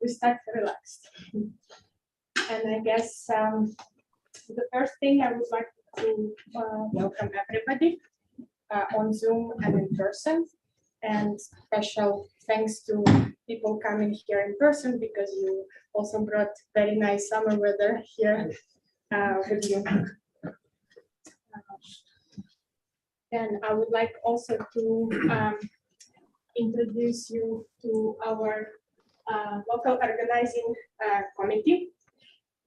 we start relaxed. And I guess the first thing I would like to welcome everybody on Zoom and in person. And special thanks to people coming here in person because you also brought very nice summer weather here with you. Then I would like also to introduce you to our local organizing committee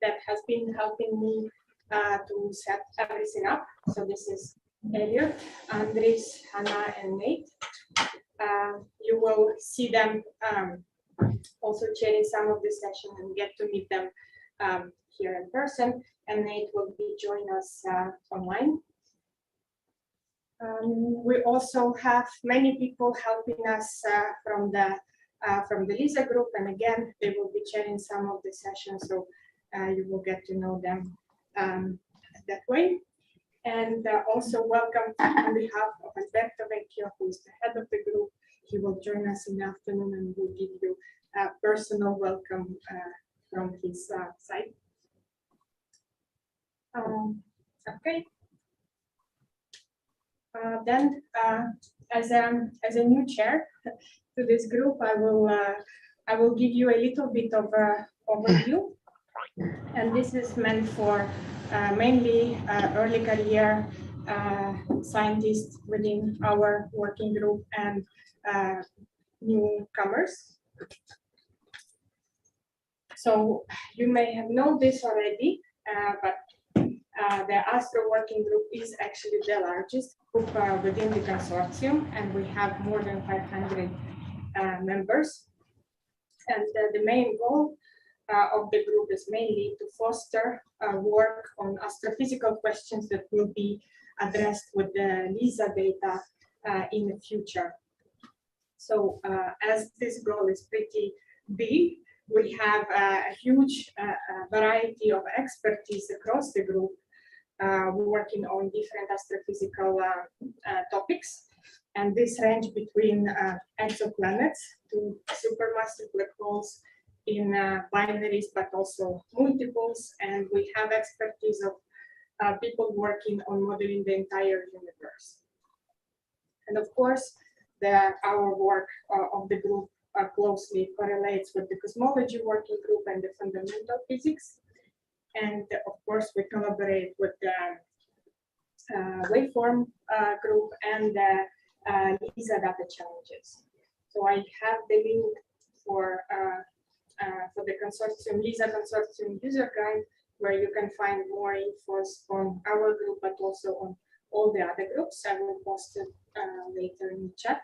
that has been helping me to set everything up. So this is Elliot, Andres, Hannah, and Nate. You will see them also chairing some of the session and get to meet them here in person. And Nate will be joining us online. We also have many people helping us from the LISA group, and again, they will be chairing some of the sessions, so you will get to know them that way. And also welcome on behalf of Alberto Vecchio, who is the head of the group. He will join us in the afternoon and will give you a personal welcome from his side. Okay. Then, as a new chair to this group, I will give you a little bit of an overview, and this is meant for mainly early career scientists within our working group and newcomers. So you may have known this already, but the Astro working group is actually the largest group within the consortium, and we have more than 500 members. And the main goal of the group is mainly to foster work on astrophysical questions that will be addressed with the LISA data in the future. So as this goal is pretty big, we have a huge variety of expertise across the group working on different astrophysical topics. And this range between exoplanets to supermassive black holes in binaries, but also multiples. And we have expertise of people working on modeling the entire universe. And of course, our work of the group closely correlates with the cosmology working group and the fundamental physics. And of course, we collaborate with the waveform group and the LISA data challenges. So I have the link for the consortium, LISA consortium user guide, where you can find more info on our group, but also on all the other groups. I will post it later in the chat.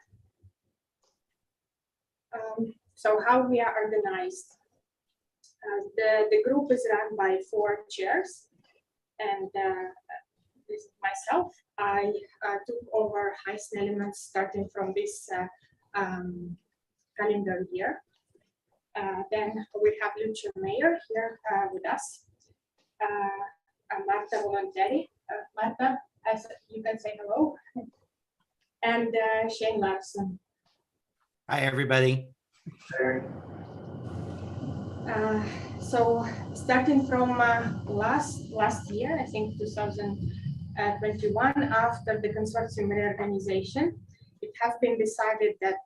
So how we are organized. The group is run by 4 chairs, and this is myself. I took over Heisen Elements starting from this calendar year. Then we have Lucia Mayer here with us, Marta Volonteri. Marta, as you can say hello, and Shane Larson. Hi, everybody. So starting from last year, I think 2021, after the consortium reorganization, it has been decided that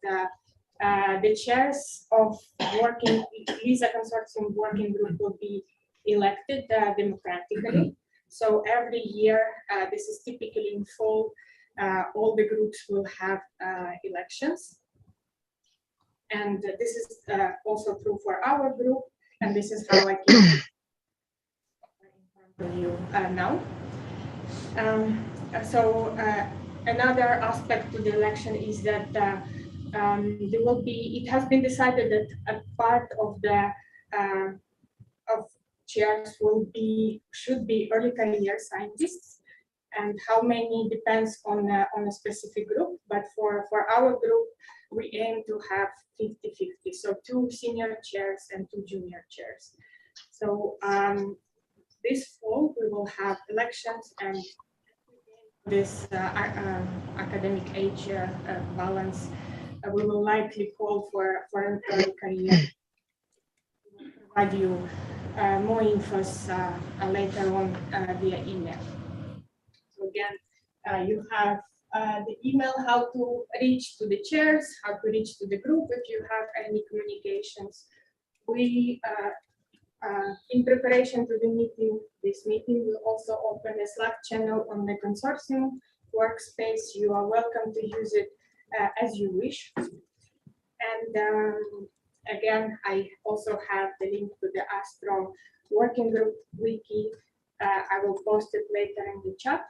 the chairs of working LISA consortium working group will be elected democratically. So every year, this is typically in fall, all the groups will have elections. And this is also true for our group, and this is how I can in front of you now. So another aspect to the election is that there will be. It has been decided that a part of the chairs should be early career scientists, and how many depends on a specific group. But for our group, we aim to have 50-50, so 2 senior chairs and 2 junior chairs. So this fall we will have elections, and this academic age balance, we will likely call for an early career provide you more info later on via email. So again, you have the email, how to reach to the chairs, how to reach to the group if you have any communications. We, in preparation to the meeting, this meeting will also open a Slack channel on the consortium workspace. You are welcome to use it as you wish. And again, I also have the link to the Astro working group wiki. I will post it later in the chat.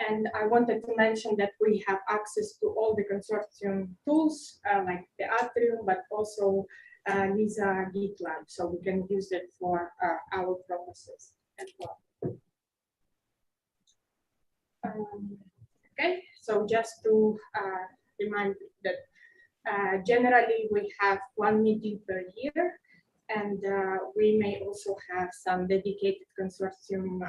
And I wanted to mention that we have access to all the consortium tools like the Atrium, but also Lisa GitLab, so we can use it for our purposes as well. Okay, so just to remind that generally we have one meeting per year, and we may also have some dedicated consortium,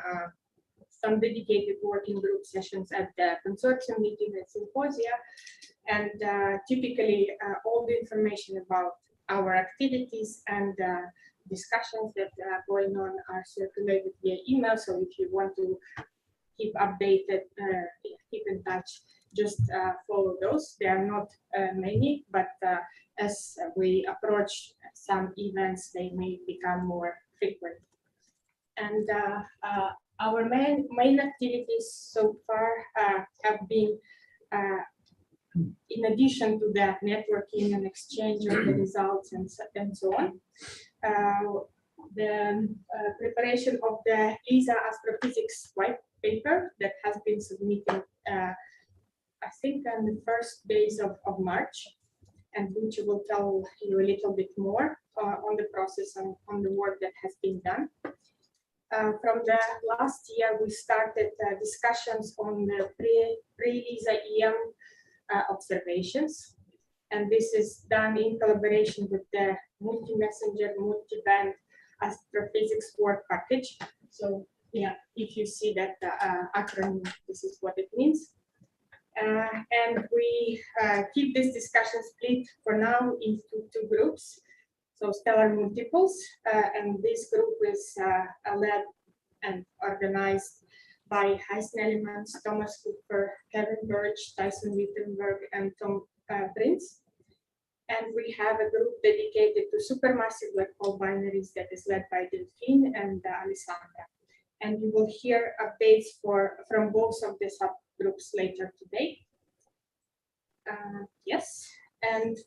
some dedicated working group sessions at the consortium meeting and symposia. And typically all the information about our activities and discussions that are going on are circulated via email. So if you want to keep updated, keep in touch, just follow those. There are not many, but as we approach some events, they may become more frequent. And our main activities so far have been, in addition to the networking and exchange of the results and so on, the preparation of the ESA astrophysics white paper that has been submitted, I think, on the first days of March, and which will tell you a little bit more on the process and on the work that has been done. From the last year, we started discussions on the pre-ESA EM observations. And this is done in collaboration with the multi-messenger, multi-band astrophysics work package. So yeah, if you see that acronym, this is what it means. And we keep this discussion split for now into two groups. So stellar multiples, and this group is led and organized by Heisen Elements, Thomas Cooper, Kevin Birch, Tyson Wittenberg, and Tom Prince. And we have a group dedicated to supermassive black hole binaries that is led by Delphine and Alessandra. And you will hear updates from both of the subgroups later today. Yes, and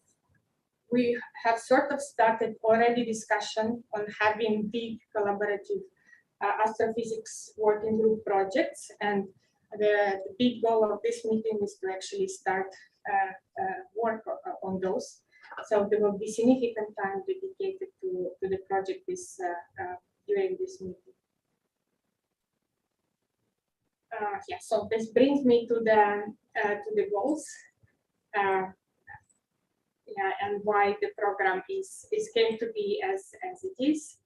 we have sort of started already discussion on having big collaborative astrophysics working group projects, and the big goal of this meeting is to actually start work on those. So there will be significant time dedicated to the project during this meeting. Yeah, so this brings me to the goals. Yeah, and why the program is came to be as it is.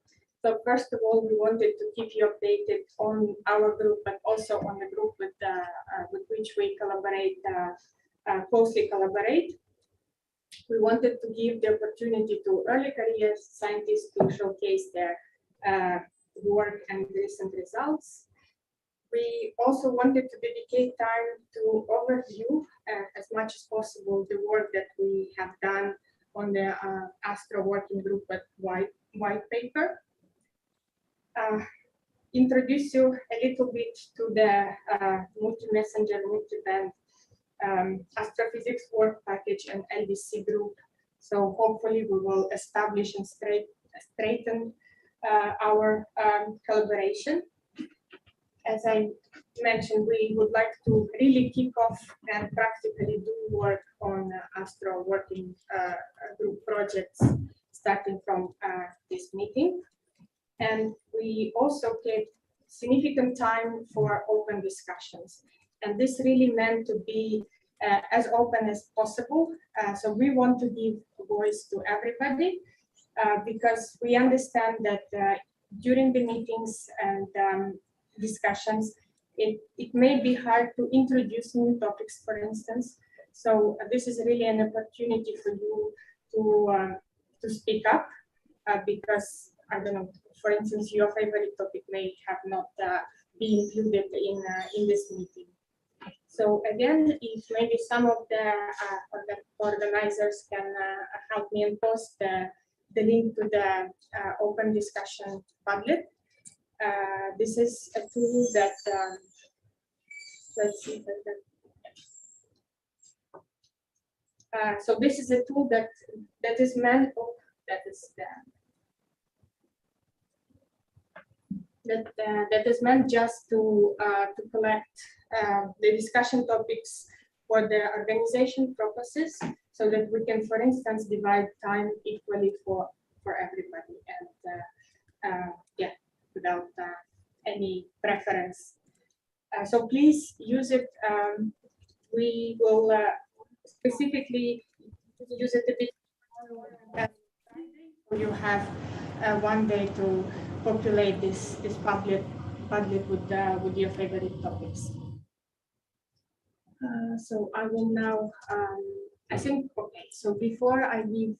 So first of all, we wanted to keep you updated on our group, but also on the group with which we collaborate, closely collaborate. We wanted to give the opportunity to early career scientists to showcase their work and recent results. We also wanted to dedicate time to overview as much as possible the work that we have done on the Astro working group at white paper. Introduce you a little bit to the multi-messenger, multi-band astrophysics work package and LBC group. So hopefully we will establish and straighten our collaboration. As I mentioned, we would like to really kick off and practically do work on Astro working group projects starting from this meeting. And we also kept significant time for open discussions. And this really meant to be as open as possible. So we want to give voice to everybody because we understand that during the meetings and discussions, it may be hard to introduce new topics, for instance. So this is really an opportunity for you to speak up because I don't know, for instance, your favorite topic may have not been included in this meeting. So again, if maybe some of the organizers can help me and post the link to the open discussion Padlet. This is a tool that, let's see if I can. So this is a tool that is meant, that is meant just to collect the discussion topics for the organization purposes, so that we can, for instance, divide time equally for everybody, and yeah, without any preference. So please use it. We will specifically use it a bit more. You have one day to populate this Padlet with your favorite topics. So I will now, I think, okay, so before I give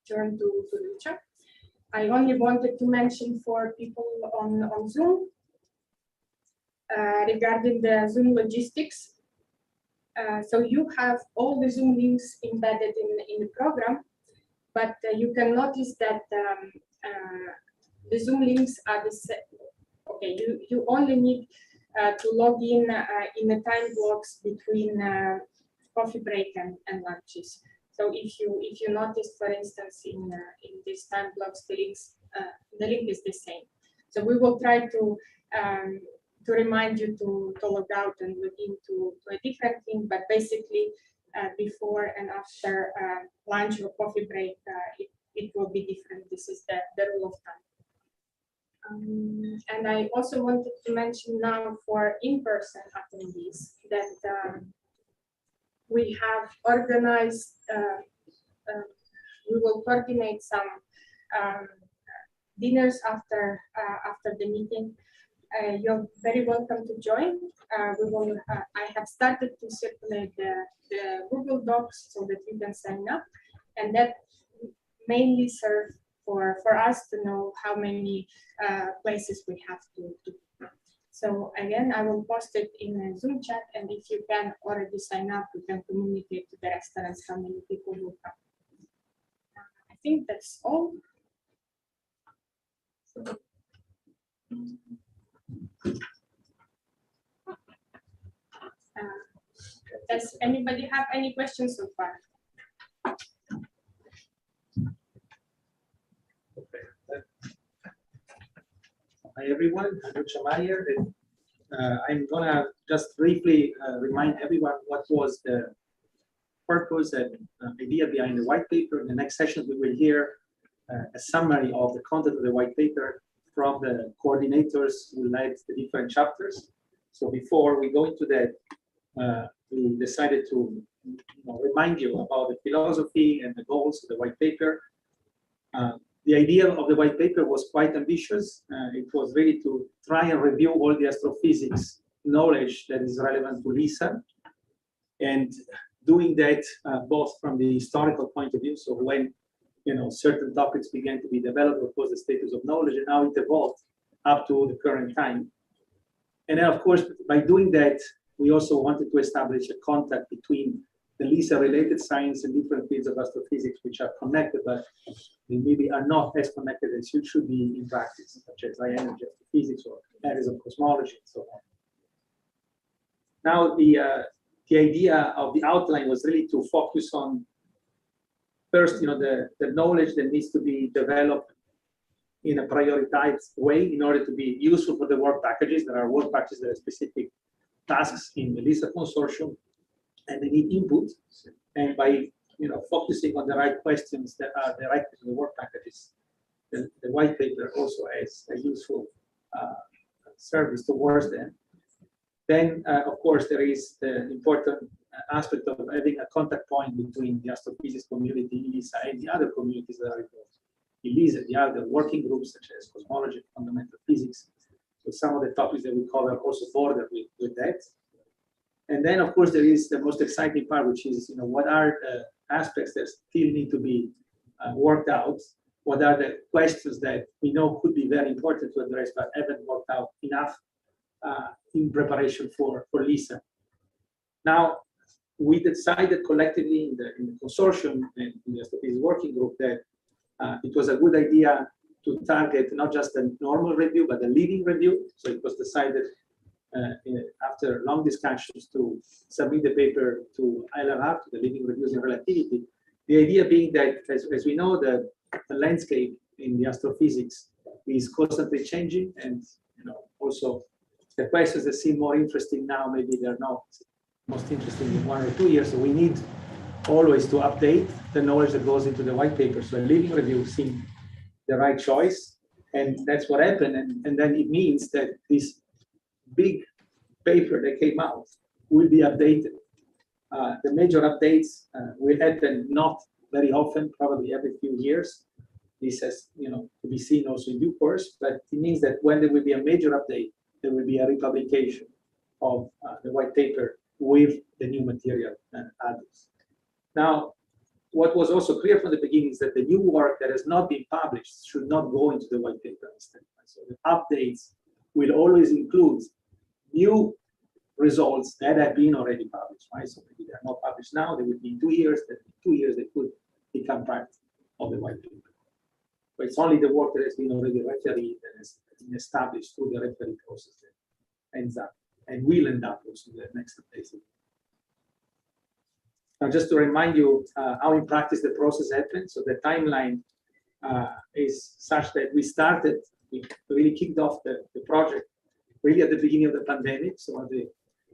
turn to Lucia, I only wanted to mention for people on Zoom regarding the Zoom logistics. So you have all the Zoom links embedded in the program, but you can notice that the Zoom links are the same. Okay, you only need to log in the time blocks between coffee break and lunches. So if you notice, for instance, in these time blocks, the link is the same. So we will try to remind you to log out and log into a different thing, but basically before and after lunch or coffee break, it will be different. This is the rule of thumb. And I also wanted to mention now for in-person attendees that we have organized, we will coordinate some dinners after the meeting. You're very welcome to join. I have started to circulate the Google Docs so that you can sign up, and that mainly serve for us to know how many places we have to. So again, I will post it in a Zoom chat, and if you can already sign up, you can communicate to the restaurants how many people will come. I think that's all. So, does anybody have any questions so far? Hi everyone, I'm Lucia Meyer. I'm gonna just briefly remind everyone what was the purpose and idea behind the white paper. In the next session, we will hear a summary of the content of the white paper from the coordinators who led the different chapters. So before we go into that, we decided to remind you about the philosophy and the goals of the white paper. The idea of the white paper was quite ambitious. It was really to try and review all the astrophysics knowledge that is relevant to LISA, and doing that both from the historical point of view, so when certain topics began to be developed, what was the status of knowledge, and how it evolved up to the current time. And then, of course, by doing that, we also wanted to establish a contact between the LISA-related science and different fields of astrophysics, which are connected, but they maybe are not as connected as you should be in practice, such as high energy astrophysics or areas of cosmology and so on. Now, the idea of the outline was really to focus on first, the knowledge that needs to be developed in a prioritized way in order to be useful for the work packages. There are work packages that are specific tasks in the LISA consortium, and they need input. And by focusing on the right questions that are directed to the work packages, the white paper also has a useful service towards them. Then, of course, there is the important aspect of having a contact point between the astrophysics community, LISA, and the other communities that are involved. In LISA, the other working groups such as cosmology, fundamental physics. So some of the topics that we cover also border with that. And then, of course, there is the most exciting part, which is, what are the aspects that still need to be worked out, what are the questions that we know could be very important to address, but haven't worked out enough in preparation for LISA. Now, we decided collectively in the consortium and in the Astrophysics working group that it was a good idea to target not just a normal review, but a leading review. So it was decided after long discussions to submit the paper to ILRR, to the leading reviews in relativity. The idea being that, as we know, the landscape in the astrophysics is constantly changing, and also the questions that seem more interesting now, maybe they're not most interesting in 1 or 2 years. So we need always to update the knowledge that goes into the white paper. So a leading review seemed the right choice, and that's what happened. And then it means that this big paper that came out will be updated. The major updates will happen not very often, probably every few years. This has to be seen also in due course, but it means that when there will be a major update, there will be a republication of the white paper with the new material added. Now, what was also clear from the beginning is that the new work that has not been published should not go into the white paper instead. So the updates will always include new results that have been already published, right? So maybe they're not published now, they will be in 2 years, that in 2 years they could become part of the white paper. But it's only the work that has been already refereed and has been established through the referee process that ends up and will end up also in the next updates. Now, just to remind you how in practice the process happens. So the timeline is such that we really kicked off the project really at the beginning of the pandemic. So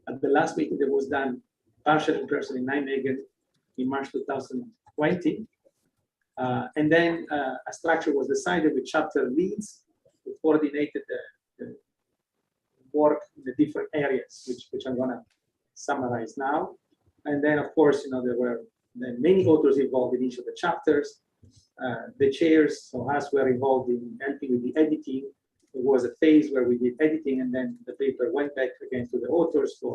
at the last meeting that was done partially in person in Nijmegen in March 2020. And then a structure was decided with chapter leads who coordinated the work in the different areas, which I'm going to summarize now. And then, of course, there were many authors involved in each of the chapters. The chairs, so us, were involved in helping with the editing. There was a phase where we did editing, and then the paper went back again to the authors for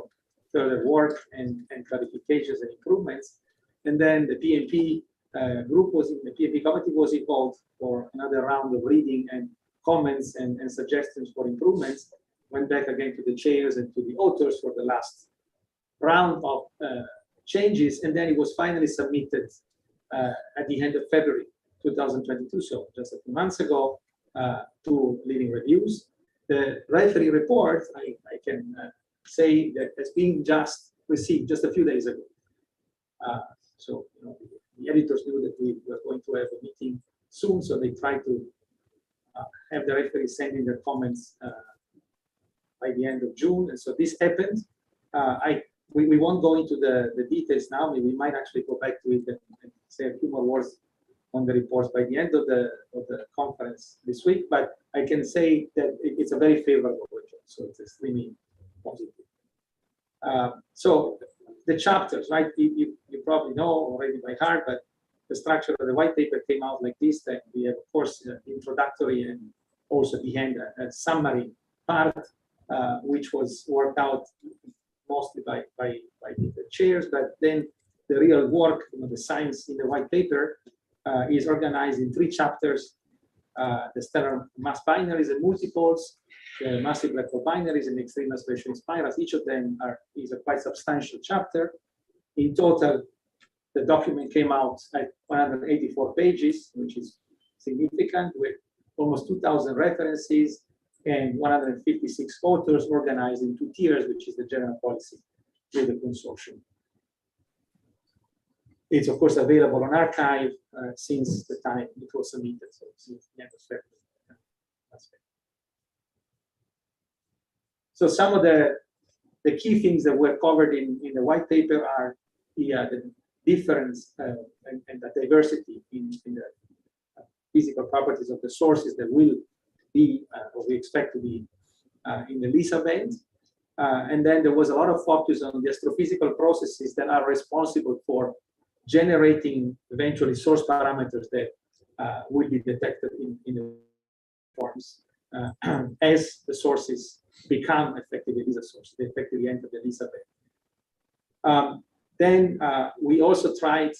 further work and clarifications and improvements. And then the PMP the PMP committee was involved for another round of reading and comments and suggestions for improvements. Went back again to the chairs and to the authors for the last round of changes, and then it was finally submitted at the end of February 2022, so just a few months ago, to leading reviews. The referee report, I can say that has been just received just a few days ago. So the editors knew that we were going to have a meeting soon, so they tried to have the referee send in their comments by the end of June, and so this happened. We won't go into the details now. We might actually go back to it and say a few more words on the reports by the end of the conference this week. But I can say that it's a very favorable report, so it's extremely positive. So the chapters, right? You probably know already by heart, but the structure of the white paper came out like this. That we have, of course, introductory and also at the end a summary part, which was worked out mostly by the chairs, but then the real work, the science in the white paper is organized in 3 chapters: the stellar mass binaries and multiples, the massive black hole binaries, and extreme acceleration spirals. Each of them is a quite substantial chapter. In total, the document came out at 184 pages, which is significant, with almost 2,000 references and 156 authors organized in 2 tiers, which is the general policy with the consortium. It's, of course, available on archive since the time it was submitted, so since the end of February. So some of the key things that were covered in the white paper are the difference and the diversity in the physical properties of the sources that will be, or we expect to be, in the LISA band. And then there was a lot of focus on the astrophysical processes that are responsible for generating eventually source parameters that will be detected in the forms as the sources become effectively LISA sources. They effectively enter the LISA band. Then we also tried,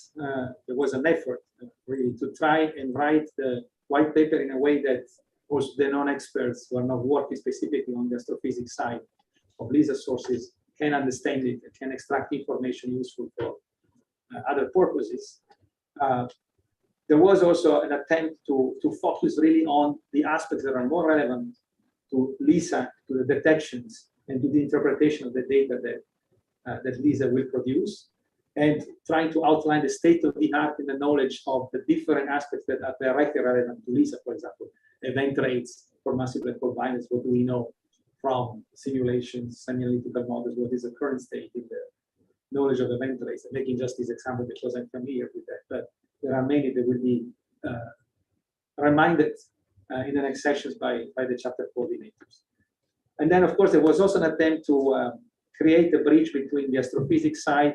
there was an effort really to try and write the white paper in a way that also the non-experts who are not working specifically on the astrophysics side of LISA sources can understand it and can extract information useful for other purposes. There was also an attempt to focus really on the aspects that are more relevant to LISA, to the detections, and to the interpretation of the data that LISA will produce, and trying to outline the state of the art in the knowledge of the different aspects that are directly relevant to LISA, for example, event rates for massive black hole binaries. What do we know from simulations, semi-analytical models? What is the current state in the knowledge of event rates? I'm making just this example because I'm familiar with that, but there are many that will be reminded in the next sessions by the chapter coordinators. And then, of course, there was also an attempt to create a bridge between the astrophysics side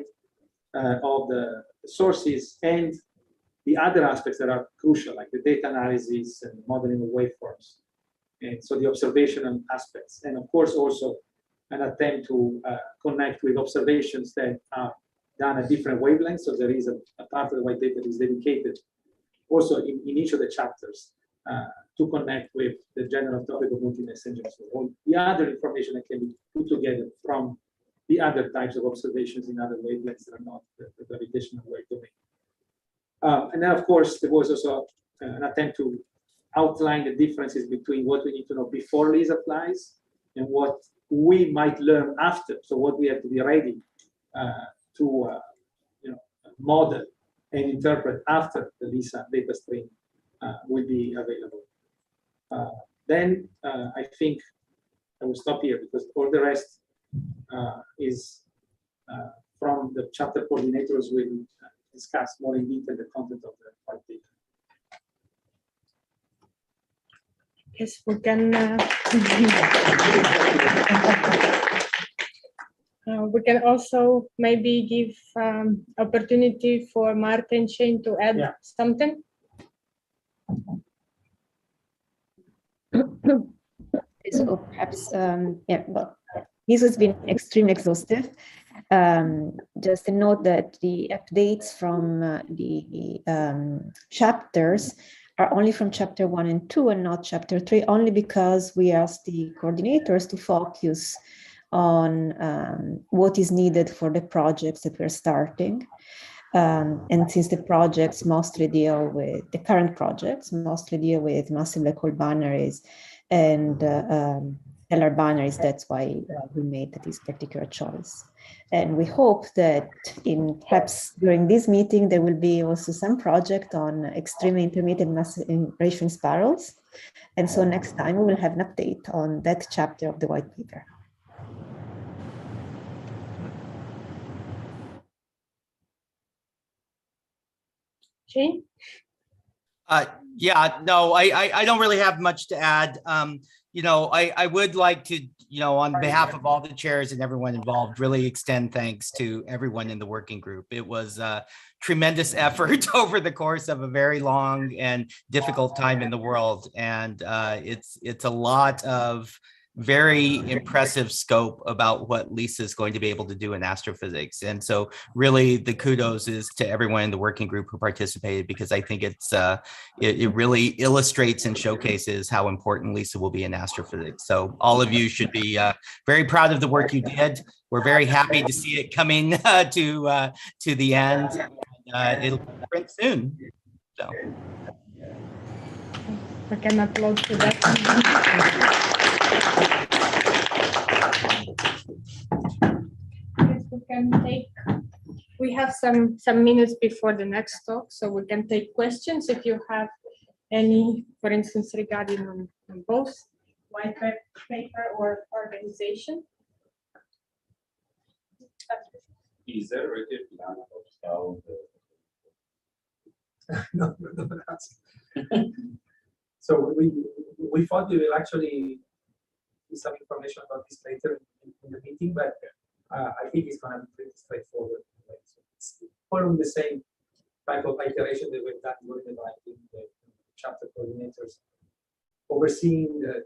of the sources and the other aspects that are crucial, like the data analysis and modeling of waveforms. And so the observational aspects. And of course, also an attempt to connect with observations that are done at different wavelengths. So there is a part of the white paper that is dedicated also in each of the chapters to connect with the general topic of multi-messenger. So all the other information that can be put together from the other types of observations in other wavelengths that are not the gravitational wave domain. And then, of course, there was also an attempt to outline the differences between what we need to know before LISA applies and what we might learn after. So what we have to be ready to model and interpret after the LISA data stream will be available. Then I think I will stop here because all the rest is from the chapter coordinators will discuss more in detail the content of the white paper. Yes, we can. We can also maybe give opportunity for Marta and Shane to add something. So perhaps, well, this has been extremely exhaustive. Just a note that the updates from the chapters are only from chapter 1 and 2 and not chapter 3, only because we asked the coordinators to focus on what is needed for the projects that we're starting. And since the projects mostly deal with, the current projects mostly deal with massive black hole binaries and stellar binaries, that's why we made this particular choice. And we hope that perhaps during this meeting, there will be also some project on extremely intermediate massive ratios spirals. And so next time we will have an update on that chapter of the white paper. Shane? Yeah, no, I don't really have much to add. I would like to, on behalf of all the chairs and everyone involved, really extend thanks to everyone in the working group. It was a tremendous effort over the course of a very long and difficult time in the world. And it's a lot of very impressive scope about what LISA is going to be able to do in astrophysics. And so really the kudos is to everyone in the working group who participated, because I think it really illustrates and showcases how important LISA will be in astrophysics. So all of you should be very proud of the work you did. We're very happy to see it coming to the end. It'll print soon. So I can upload to that. Yes, we have some minutes before the next talk, so we can take questions if you have any, for instance, regarding on both white paper or organization. Is there a good plan of how No, that's so we thought we will actually give some information about this later in the meeting, but I think it's going to be pretty straightforward. Right? So it's following the same type of iteration that we've done during the chapter coordinators, overseeing the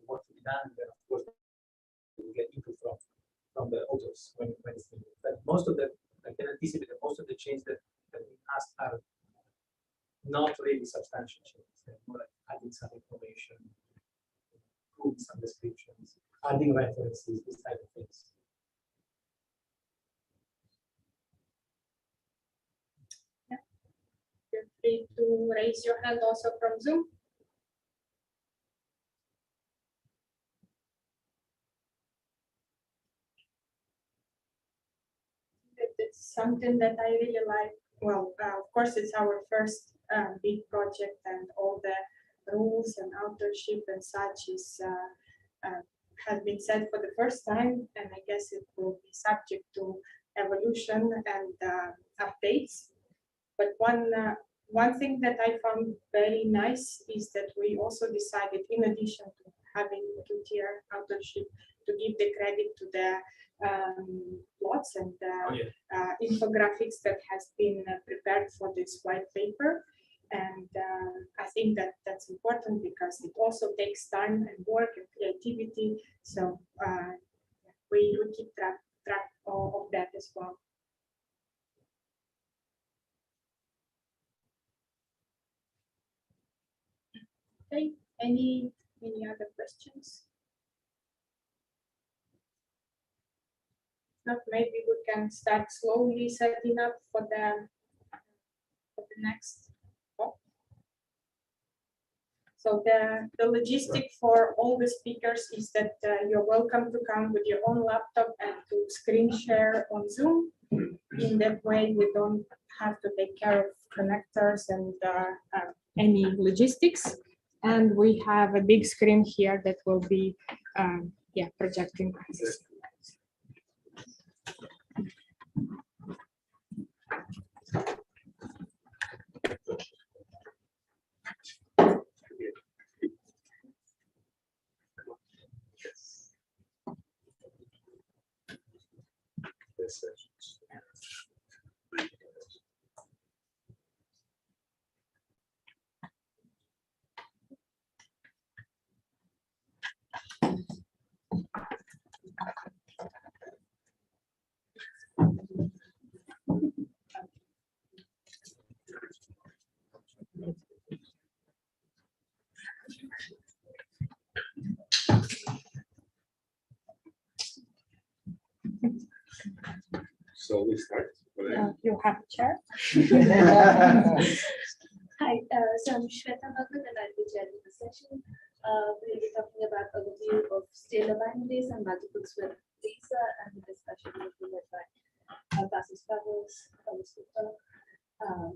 work to be done, and of course we get input from the authors when it's needed. But most of the, I can anticipate that most of the changes that we asked are not really substantial changes. and more like adding some information, put some descriptions, adding references, this type of things. Feel free to raise your hand also from Zoom. It's something that I really like. Well, of course, it's our first big project, and all the rules and authorship and such is has been set for the first time, and I guess it will be subject to evolution and updates. But one thing that I found very nice is that we also decided, in addition to having two-tier authorship, to give the credit to the plots and infographics that has been prepared for this white paper. And I think that that's important because it also takes time and work and creativity. So we keep track of that as well. Okay, any other questions? Not, maybe we can start slowly setting up for the next talk. So the logistic for all the speakers is that you're welcome to come with your own laptop and to screen share on Zoom. In that way, we don't have to take care of connectors and any logistics. And we have a big screen here that will be projecting. So we start. You have a chair. Hi, so I'm Shweta Bhagat and I'll be chairing the session. We'll be talking about overview of scalar binaries and multiples with Lisa, and the discussion will be led by Basis Brothers, Thomas Cooper,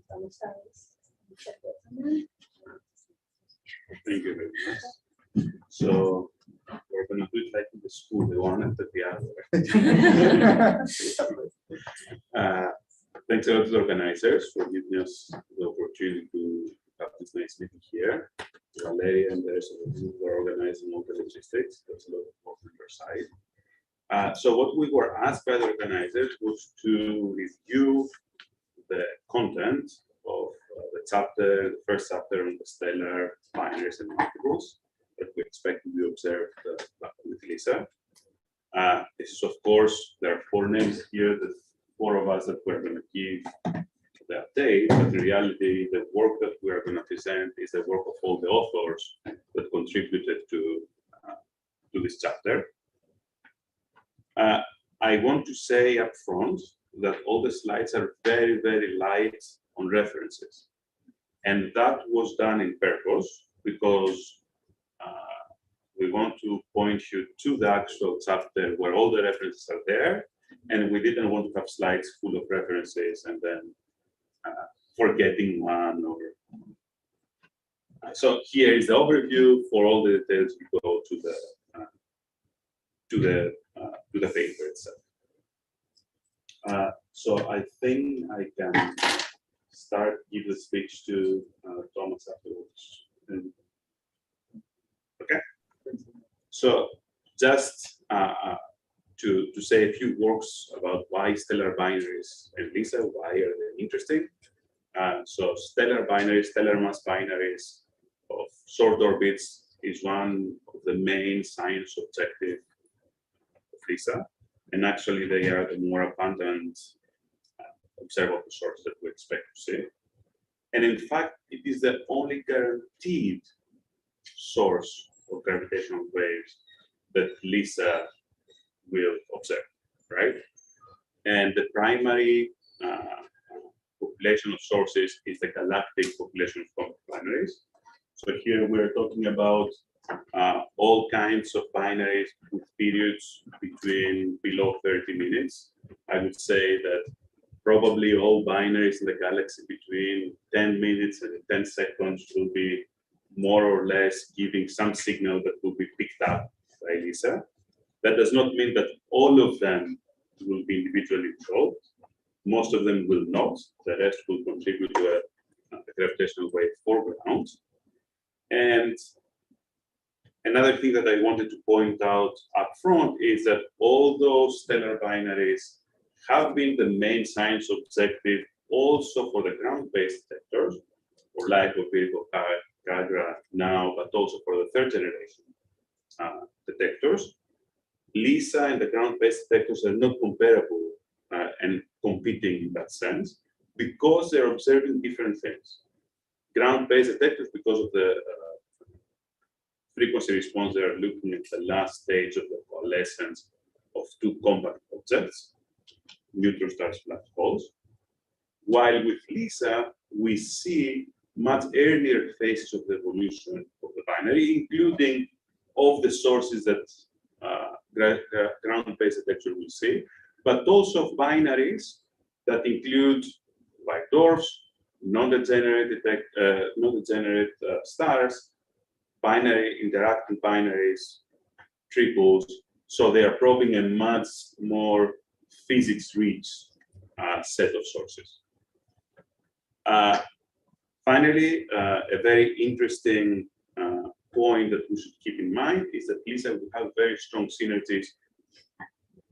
Thomas Stiles, and Shepard. Thank you very much. So we're going to do it like in the school, the one and the other. Thanks a lot to the organizers for giving us the opportunity to have this nice meeting here. Valeria and the rest of the group were organizing all the logistics. That's a lot of work on your side. So what we were asked by the organizers was to review the content of the chapter, the first chapter on the stellar binaries and multiples that we expect to be observed with Lisa. This is, of course, there are 4 names here, the 4 of us that we're going to give the update, but in reality, the work that we are going to present is the work of all the authors that contributed to this chapter. I want to say up front that all the slides are very, very light on references. And that was done in purpose because we want to point you to the actual chapter where all the references are there. And we didn't want to have slides full of references and then forgetting one. So here is the overview. For all the details, we go to the paper itself. So I think I can give the speech to Thomas afterwards. Okay. So just to say a few words about why stellar binaries and Lisa, why are they interesting? So stellar binaries, stellar mass binaries of short orbits is one of the main science objectives of Lisa. And actually they are the more abundant observable source that we expect to see. And in fact, it is the only guaranteed source of gravitational waves that LISA will observe, right? And the primary population of sources is the galactic population of compact binaries. So here we're talking about all kinds of binaries with periods between below 30 minutes. I would say that probably all binaries in the galaxy between 10 minutes and 10 seconds will be more or less giving some signal that will be picked up by LISA. That does not mean that all of them will be individually resolved. Most of them will not. The rest will contribute to a gravitational wave foreground. And another thing that I wanted to point out up front is that all those stellar binaries have been the main science objective also for the ground-based detectors, for LIGO, Virgo, Cagra now, but also for the third generation detectors. LISA and the ground-based detectors are not comparable and competing in that sense because they're observing different things. Ground-based detectors, because of the frequency response, they are looking at the last stage of the coalescence of two compact objects, neutron stars, black holes. While with LISA, we see much earlier phases of the evolution of the binary, including of the sources that ground-based detection will see, but also binaries that include white dwarfs, non-degenerate stars, binary interacting binaries, triples. So they are probing a much more physics-rich set of sources. Finally, a very interesting point that we should keep in mind is that LISA will have very strong synergies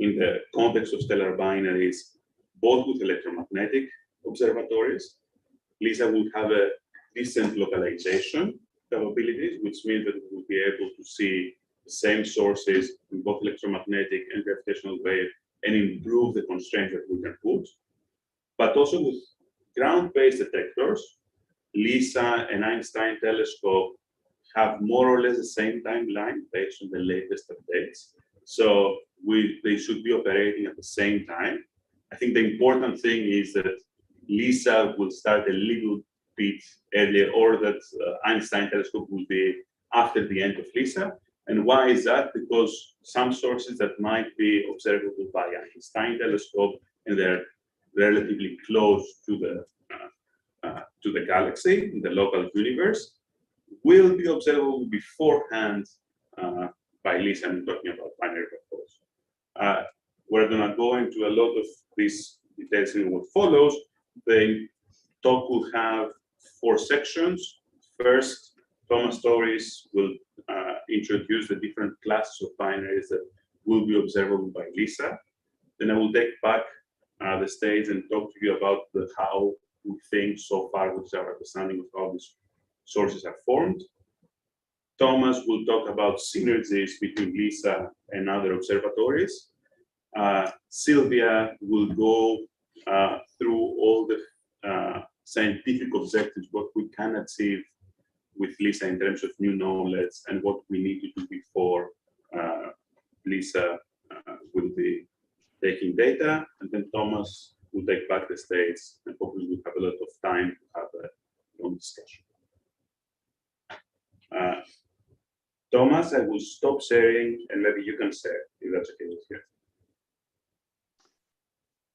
in the context of stellar binaries, both with electromagnetic observatories. LISA will have a decent localization capabilities, which means that we will be able to see the same sources in both electromagnetic and gravitational wave and improve the constraints that we can put. But also with ground-based detectors, LISA and Einstein telescope have more or less the same timeline based on the latest updates. So they should be operating at the same time. I think the important thing is that LISA will start a little bit earlier, or that Einstein telescope will be after the end of LISA. And why is that? Because some sources that might be observable by Einstein telescope and they're relatively close to the galaxy in the local universe will be observable beforehand by LISA. I'm talking about binary black holes. We're going to go into a lot of these details in what follows. The talk will have 4 sections. First, Thomas Torres will introduce the different classes of binaries that will be observable by LISA. Then I will take back the stage and talk to you about how we think so far, which is our understanding of how these sources are formed. Thomas will talk about synergies between LISA and other observatories. Sylvia will go through all the scientific objectives, what we can achieve with LISA in terms of new knowledge and what we need to do before LISA will be taking data. And then Thomas will take back the stage and hopefully we'll have a lot of time to have a long discussion. Thomas, I will stop sharing and maybe you can share if that's okay with you.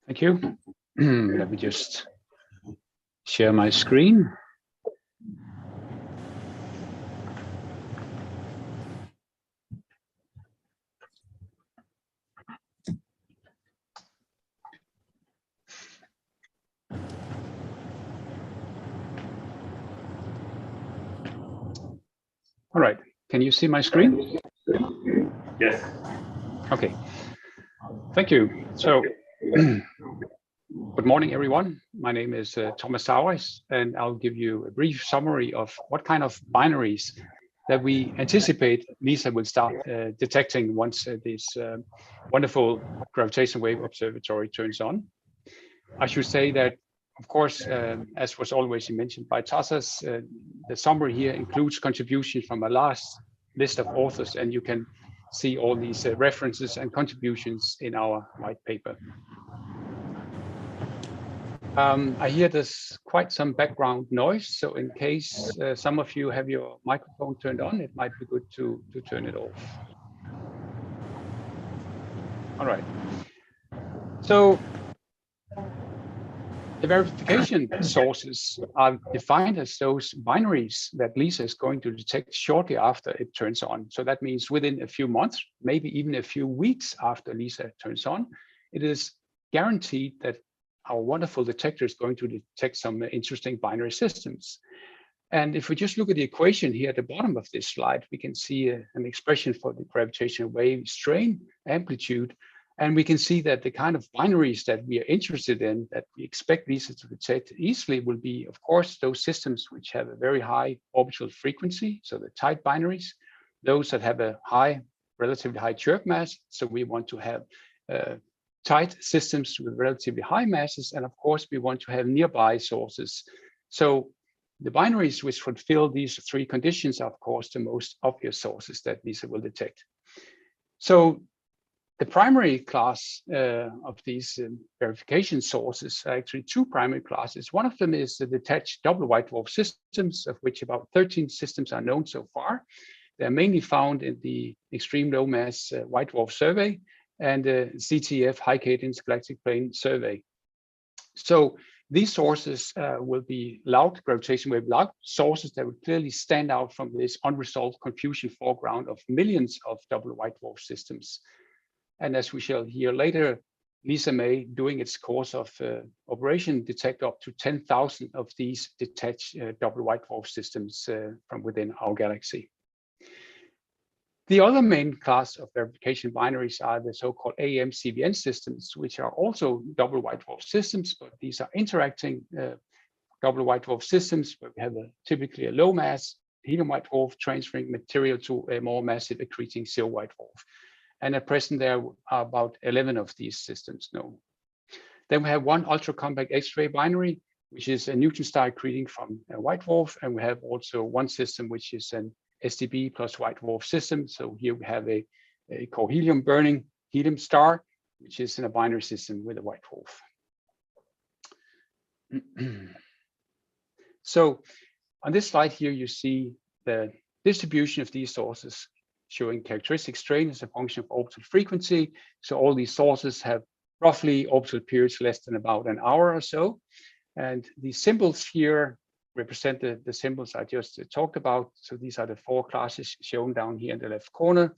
Thank you. Let me just share my screen. All right, can you see my screen? Yes. Okay, thank you. So, good morning, everyone. My name is Thomas Towers, and I'll give you a brief summary of what kind of binaries that we anticipate LISA will start detecting once this wonderful gravitational wave observatory turns on. I should say that of course, as was already mentioned by Tasas, the summary here includes contributions from a large list of authors, and you can see all these references and contributions in our white paper. I hear there's quite some background noise, so in case some of you have your microphone turned on, it might be good to turn it off. All right. So the verification sources are defined as those binaries that LISA is going to detect shortly after it turns on. So that means within a few months, maybe even a few weeks after LISA turns on, it is guaranteed that our wonderful detector is going to detect some interesting binary systems. And if we just look at the equation here at the bottom of this slide, we can see an expression for the gravitational wave strain amplitude. And we can see that the kind of binaries that we are interested in, that we expect these to detect easily, will be, of course, those systems which have a very high orbital frequency, so the tight binaries, those that have a relatively high chirp mass. So we want to have tight systems with relatively high masses, and of course, we want to have nearby sources. So the binaries which fulfill these three conditions are, of course, the most obvious sources that LISA will detect. So the primary class of these verification sources are actually two primary classes. One of them is the detached double white dwarf systems, of which about 13 systems are known so far. They're mainly found in the extreme low mass white dwarf survey and the CTF high cadence galactic plane survey. So these sources will be loud gravitation wave loud sources that will clearly stand out from this unresolved confusion foreground of millions of double white dwarf systems. And as we shall hear later, LISA may, during its course of operation, detect up to 10,000 of these detached double white dwarf systems from within our galaxy. The other main class of verification binaries are the so-called AM-CVN systems, which are also double white dwarf systems, but these are interacting double white dwarf systems where we have typically a low mass helium white dwarf transferring material to a more massive accreting silver white dwarf. And at present, there are about 11 of these systems known. Then we have one ultra-compact X-ray binary, which is a Newton-star accreting from a white dwarf. And we have also one system, which is an SDB plus white dwarf system. So here we have a co-helium burning helium star, which is in a binary system with a white dwarf. So on this slide here, you see the distribution of these sources showing characteristic strain as a function of orbital frequency. So all these sources have roughly orbital periods less than about an hour or so. And these symbols here represent the symbols I just talked about. So these are the four classes shown down here in the left corner.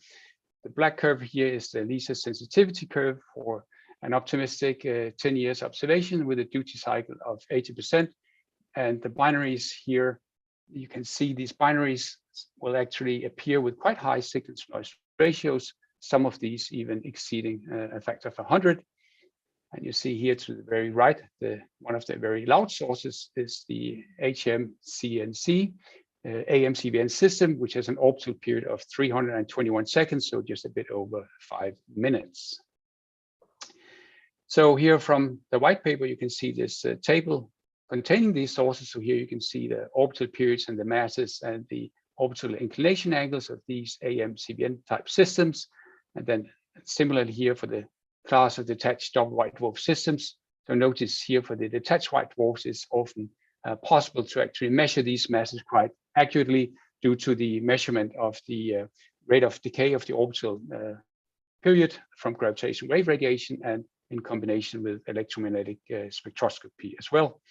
The black curve here is the LISA sensitivity curve for an optimistic 10 years observation with a duty cycle of 80%. And the binaries here, you can see these binaries will actually appear with quite high signal to noise ratios, some of these even exceeding a factor of 100. And you see here to the very right, one of the very loud sources is the HM-CNC AM-CVN system, which has an orbital period of 321 seconds, so just a bit over 5 minutes. So here from the white paper, you can see this table containing these sources. So here you can see the orbital periods and the masses and the orbital inclination angles of these AM-CVN type systems. And then similarly here for the class of detached double white dwarf systems. So notice here for the detached white dwarfs, it's often possible to actually measure these masses quite accurately due to the measurement of the rate of decay of the orbital period from gravitational wave radiation and in combination with electromagnetic spectroscopy as well.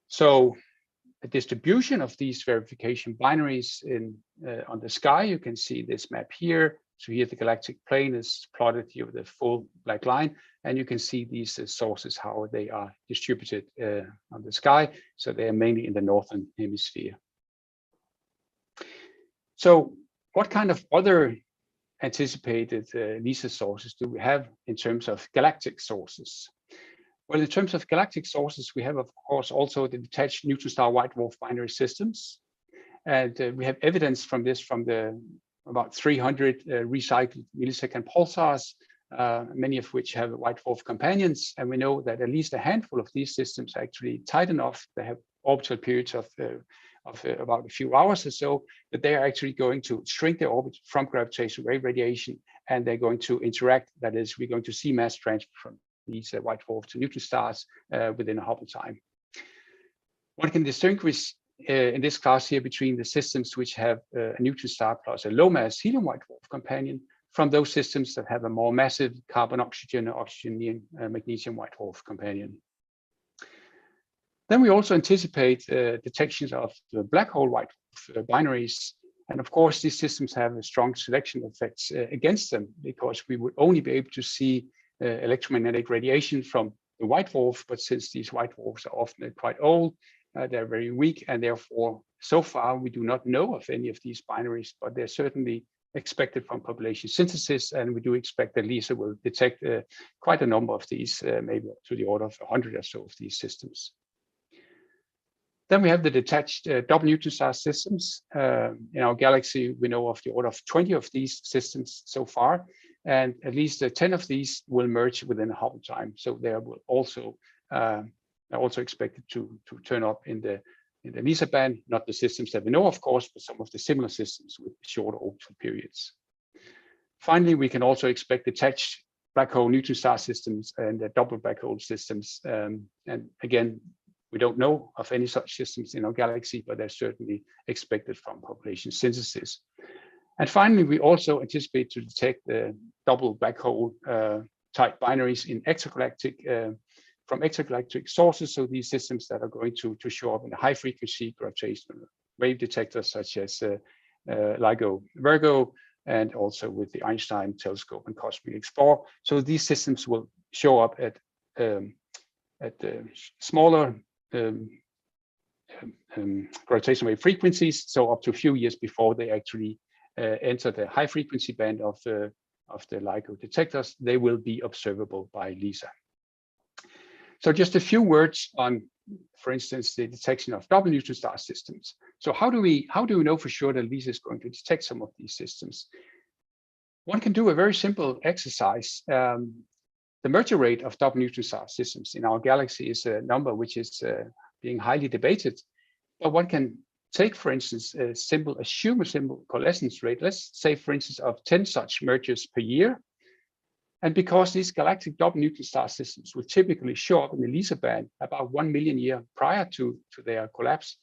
So the distribution of these verification binaries on the sky, you can see this map here. So here the galactic plane is plotted here with a full black line, and you can see these sources, how they are distributed on the sky. So they are mainly in the northern hemisphere. So what kind of other anticipated LISA sources do we have in terms of galactic sources? Well, in terms of galactic sources, we have, of course, also the detached neutron star white dwarf binary systems. And we have evidence from this from the about 300 recycled millisecond pulsars many of which have white dwarf companions. And we know that at least a handful of these systems are actually tight enough. They have orbital periods of about a few hours or so, that they are actually going to shrink their orbit from gravitational wave radiation, and they're going to interact. That is, we're going to see mass transfer from these white dwarf to neutron stars within a Hubble time. One can distinguish in this class here between the systems which have a neutron star plus a low mass helium white dwarf companion from those systems that have a more massive carbon oxygen or oxygen magnesium white dwarf companion. Then we also anticipate detections of the black hole white dwarf binaries. And of course, these systems have a strong selection effects against them, because we would only be able to see electromagnetic radiation from the white dwarf. But since these white dwarfs are often quite old, they're very weak, and therefore, so far, we do not know of any of these binaries, but they're certainly expected from population synthesis, and we do expect that LISA will detect quite a number of these, maybe up to the order of 100 or so of these systems. Then we have the detached double neutron star systems. In our galaxy, we know of the order of 20 of these systems so far, and at least 10 of these will merge within a Hubble time. So they will also are also expected to turn up in the LISA band, not the systems that we know, of course, but some of the similar systems with shorter orbital periods. Finally, we can also expect detached black hole neutron star systems and double black hole systems. And again, we don't know of any such systems in our galaxy, but they're certainly expected from population synthesis. And finally, we also anticipate to detect the double black hole type binaries in from extragalactic sources. So these systems that are going to show up in a high frequency gravitational wave detectors, such as LIGO Virgo, and also with the Einstein telescope and Cosmic Explorer. So these systems will show up at smaller gravitational wave frequencies, so up to a few years before they actually enter the high frequency band of the LIGO detectors. They will be observable by LISA. So just a few words on, for instance, the detection of double neutron star systems. So how do we know for sure that LISA is going to detect some of these systems? One can do a very simple exercise. The merger rate of double neutron star systems in our galaxy is a number which is being highly debated. But one can take, for instance, assume a simple coalescence rate. Let's say, for instance, of 10 such mergers per year. And because these galactic double neutron star systems will typically show up in the LISA band about 1 million years prior to their collapse,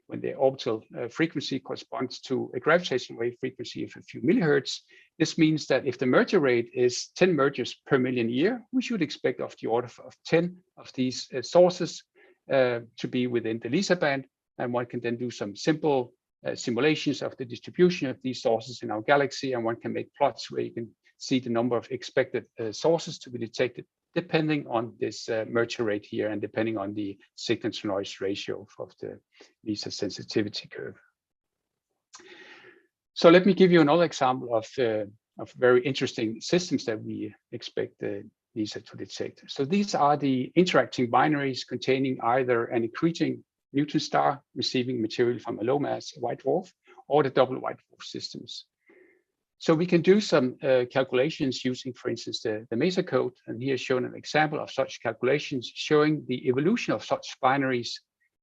when their orbital frequency corresponds to a gravitational wave frequency of a few millihertz. This means that if the merger rate is 10 mergers per million year, we should expect of the order of 10 of these sources to be within the LISA band. And one can then do some simple simulations of the distribution of these sources in our galaxy, and one can make plots where you can see the number of expected sources to be detected, depending on this merger rate here and depending on the signal to noise ratio of the LISA sensitivity curve. So let me give you another example of very interesting systems that we expect LISA to detect. So these are the interacting binaries containing either an accreting neutron star receiving material from a low mass white dwarf, or the double white dwarf systems. So we can do some calculations using, for instance, the MESA code. And here is shown an example of such calculations showing the evolution of such binaries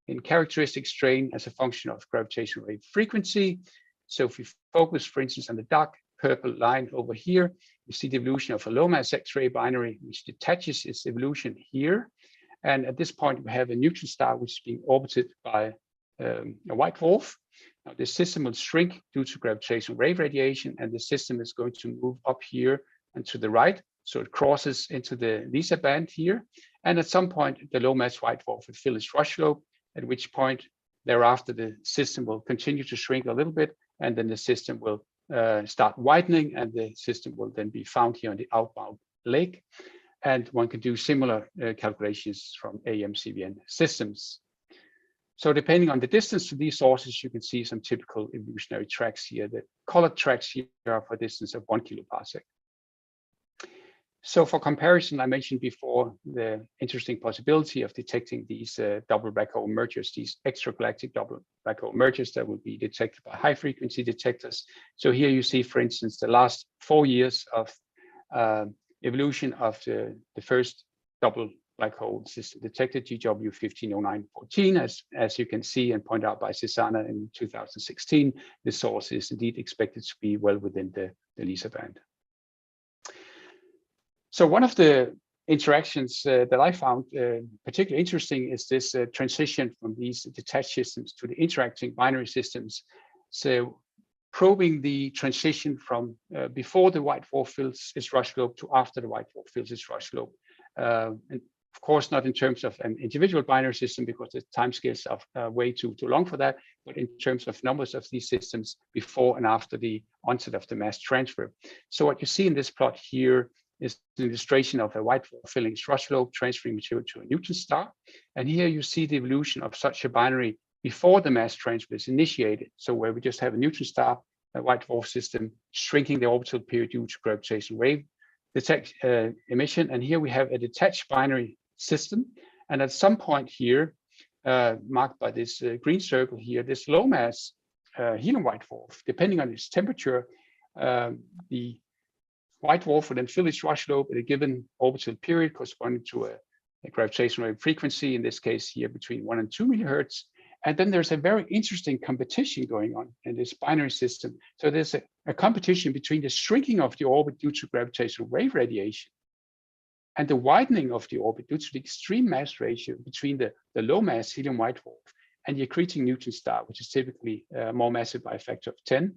in characteristic strain as a function of gravitational wave frequency. So if we focus, for instance, on the dark purple line over here, you see the evolution of a low mass X-ray binary, which detaches its evolution here. And at this point, we have a neutron star which is being orbited by a white dwarf. Now, this system will shrink due to gravitational wave radiation, and the system is going to move up here and to the right. So it crosses into the LISA band here. And at some point, the low mass white dwarf will fill its rush slope, at which point thereafter the system will continue to shrink a little bit, and then the system will start widening, and the system will then be found here on the outbound lake. And one can do similar calculations from AM-CVN systems. So depending on the distance to these sources, you can see some typical evolutionary tracks here. The colored tracks here are for a distance of 1 kiloparsec. So for comparison, I mentioned before the interesting possibility of detecting these double black hole mergers, these extragalactic double black hole mergers that will be detected by high frequency detectors. So here you see, for instance, the last 4 years of evolution of the first double black hole system detected, GW 150914, as you can see and pointed out by Susanna in 2016. The source is indeed expected to be well within the LISA band. So one of the interactions that I found particularly interesting is this transition from these detached systems to the interacting binary systems. So probing the transition from before the white dwarf fills its rush slope to after the white dwarf fills its rush slope. And of course, not in terms of an individual binary system, because the timescales are way too long for that, but in terms of numbers of these systems before and after the onset of the mass transfer. So what you see in this plot here is an illustration of a white dwarf filling its rush slope, transferring material to a neutron star. And here you see the evolution of such a binary before the mass transfer is initiated. So where we just have a neutron star, a white dwarf system, shrinking the orbital period due to gravitational wave emission. And here we have a detached binary system. And at some point here, marked by this green circle here, this low mass helium white dwarf, depending on its temperature, the white dwarf will then fill its rush slope at a given orbital period corresponding to a gravitational wave frequency, in this case here between 1 and 2 millihertz. And then there's a very interesting competition going on in this binary system. So there's a competition between the shrinking of the orbit due to gravitational wave radiation and the widening of the orbit due to the extreme mass ratio between the low mass helium white dwarf and the accreting neutron star, which is typically more massive by a factor of 10.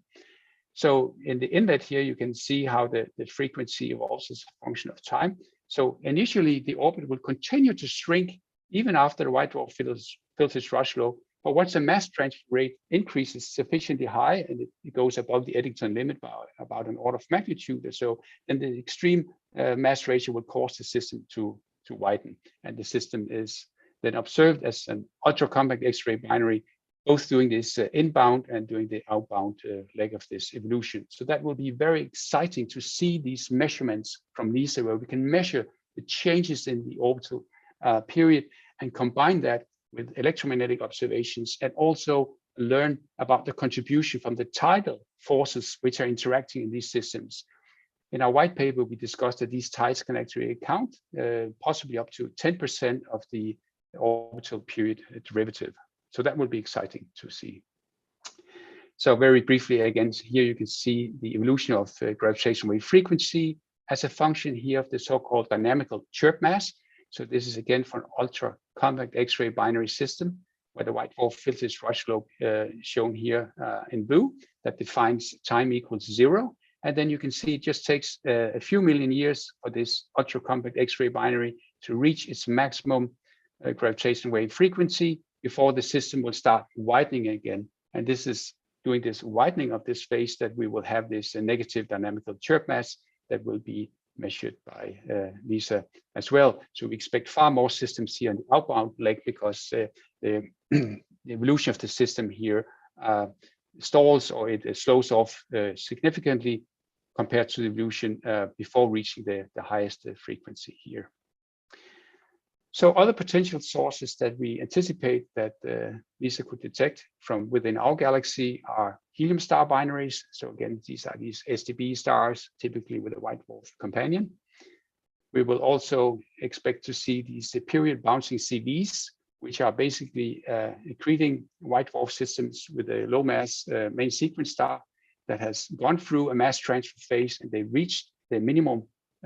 So in the inlet here, you can see how the frequency evolves as a function of time. So initially, the orbit will continue to shrink even after the white dwarf fills its rush slope. But once the mass transfer rate increases sufficiently high and it goes above the Eddington limit by about an order of magnitude or so, then the extreme mass ratio will cause the system to widen. And the system is then observed as an ultra-compact X-ray binary, both doing this inbound and doing the outbound leg of this evolution. So that will be very exciting to see these measurements from LISA, where we can measure the changes in the orbital period and combine that with electromagnetic observations, and also learn about the contribution from the tidal forces which are interacting in these systems. In our white paper, we discussed that these tides can actually account possibly up to 10% of the orbital period derivative. So that will be exciting to see. So very briefly, again, here you can see the evolution of gravitational wave frequency as a function here of the so-called dynamical chirp mass. So this is again for an ultra compact X-ray binary system where the white dwarf fills its rush slope shown here in blue that defines time equals 0. And then you can see it just takes a few million years for this ultra compact X-ray binary to reach its maximum gravitational wave frequency before the system will start widening again. And this is doing this widening of this phase that we will have this negative dynamical chirp mass that will be measured by LISA as well. So we expect far more systems here on the outbound leg because the evolution of the system here stalls or it slows off significantly compared to the evolution before reaching the highest frequency here. So other potential sources that we anticipate that LISA could detect from within our galaxy are helium star binaries. So again, these are these SDB stars, typically with a white dwarf companion. We will also expect to see these period bouncing CVs, which are basically accreting white dwarf systems with a low mass main sequence star that has gone through a mass transfer phase and they reached the minimum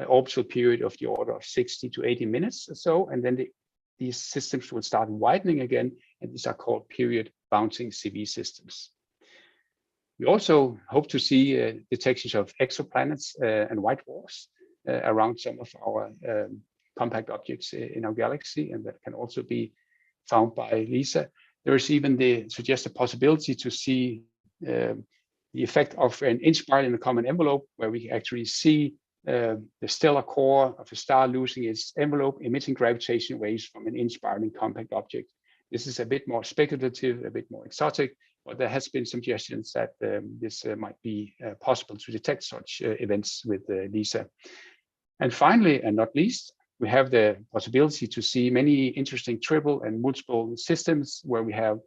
orbital period of the order of 60 to 80 minutes or so, and then these systems will start widening again, and these are called period bouncing CV systems. We also hope to see detections of exoplanets and white dwarfs around some of our compact objects in our galaxy, and that can also be found by LISA. There is even the suggested possibility to see the effect of an inch-spiral in a common envelope, where we actually see the stellar core of a star losing its envelope, emitting gravitational waves from an inch-spiraling compact object. This is a bit more speculative, a bit more exotic, but there has been suggestions that this might be possible to detect such events with LISA. And finally, and not least, we have the possibility to see many interesting triple and multiple systems where we have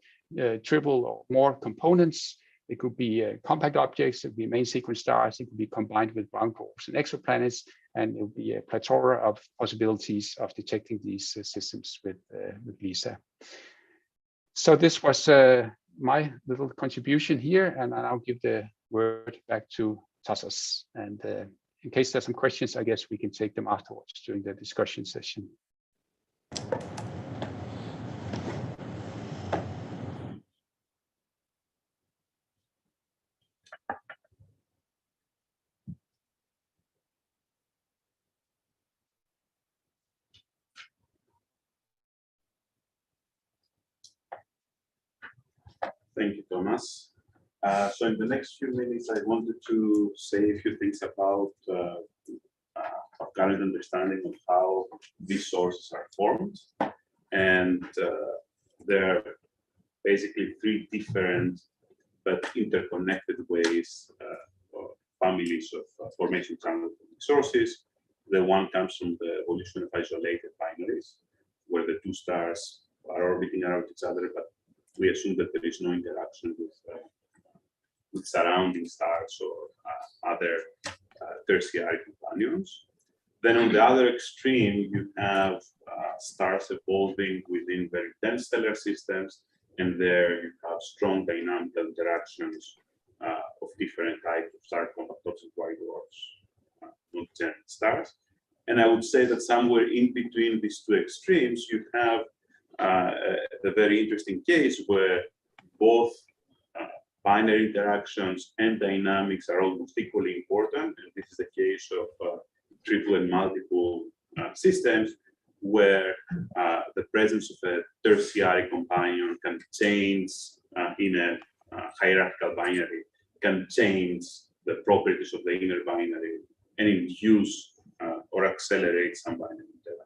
triple or more components It could be compact objects, it could be main sequence stars, it could be combined with brown dwarfs and exoplanets, and it would be a plethora of possibilities of detecting these systems with LISA. So this was my little contribution here, and I'll give the word back to Tassos. And in case there's some questions, I guess we can take them afterwards during the discussion session. Thank you, Thomas. So in the next few minutes, I wanted to say a few things about our current understanding of how these sources are formed. And there are basically three different but interconnected ways or families of formation channel sources. The one comes from the evolution of isolated binaries, where the two stars are orbiting around each other, but we assume that there is no interaction with surrounding stars or other tertiary companions. Then on the other extreme, you have stars evolving within very dense stellar systems, and there you have strong dynamic interactions of different types of star compactors and white dwarfs, non-giant stars. And I would say that somewhere in between these two extremes, you have a very interesting case where both binary interactions and dynamics are almost equally important. And this is the case of triple and multiple systems, where the presence of a tertiary companion can change in a hierarchical binary, can change the properties of the inner binary and induce or accelerate some binary interaction.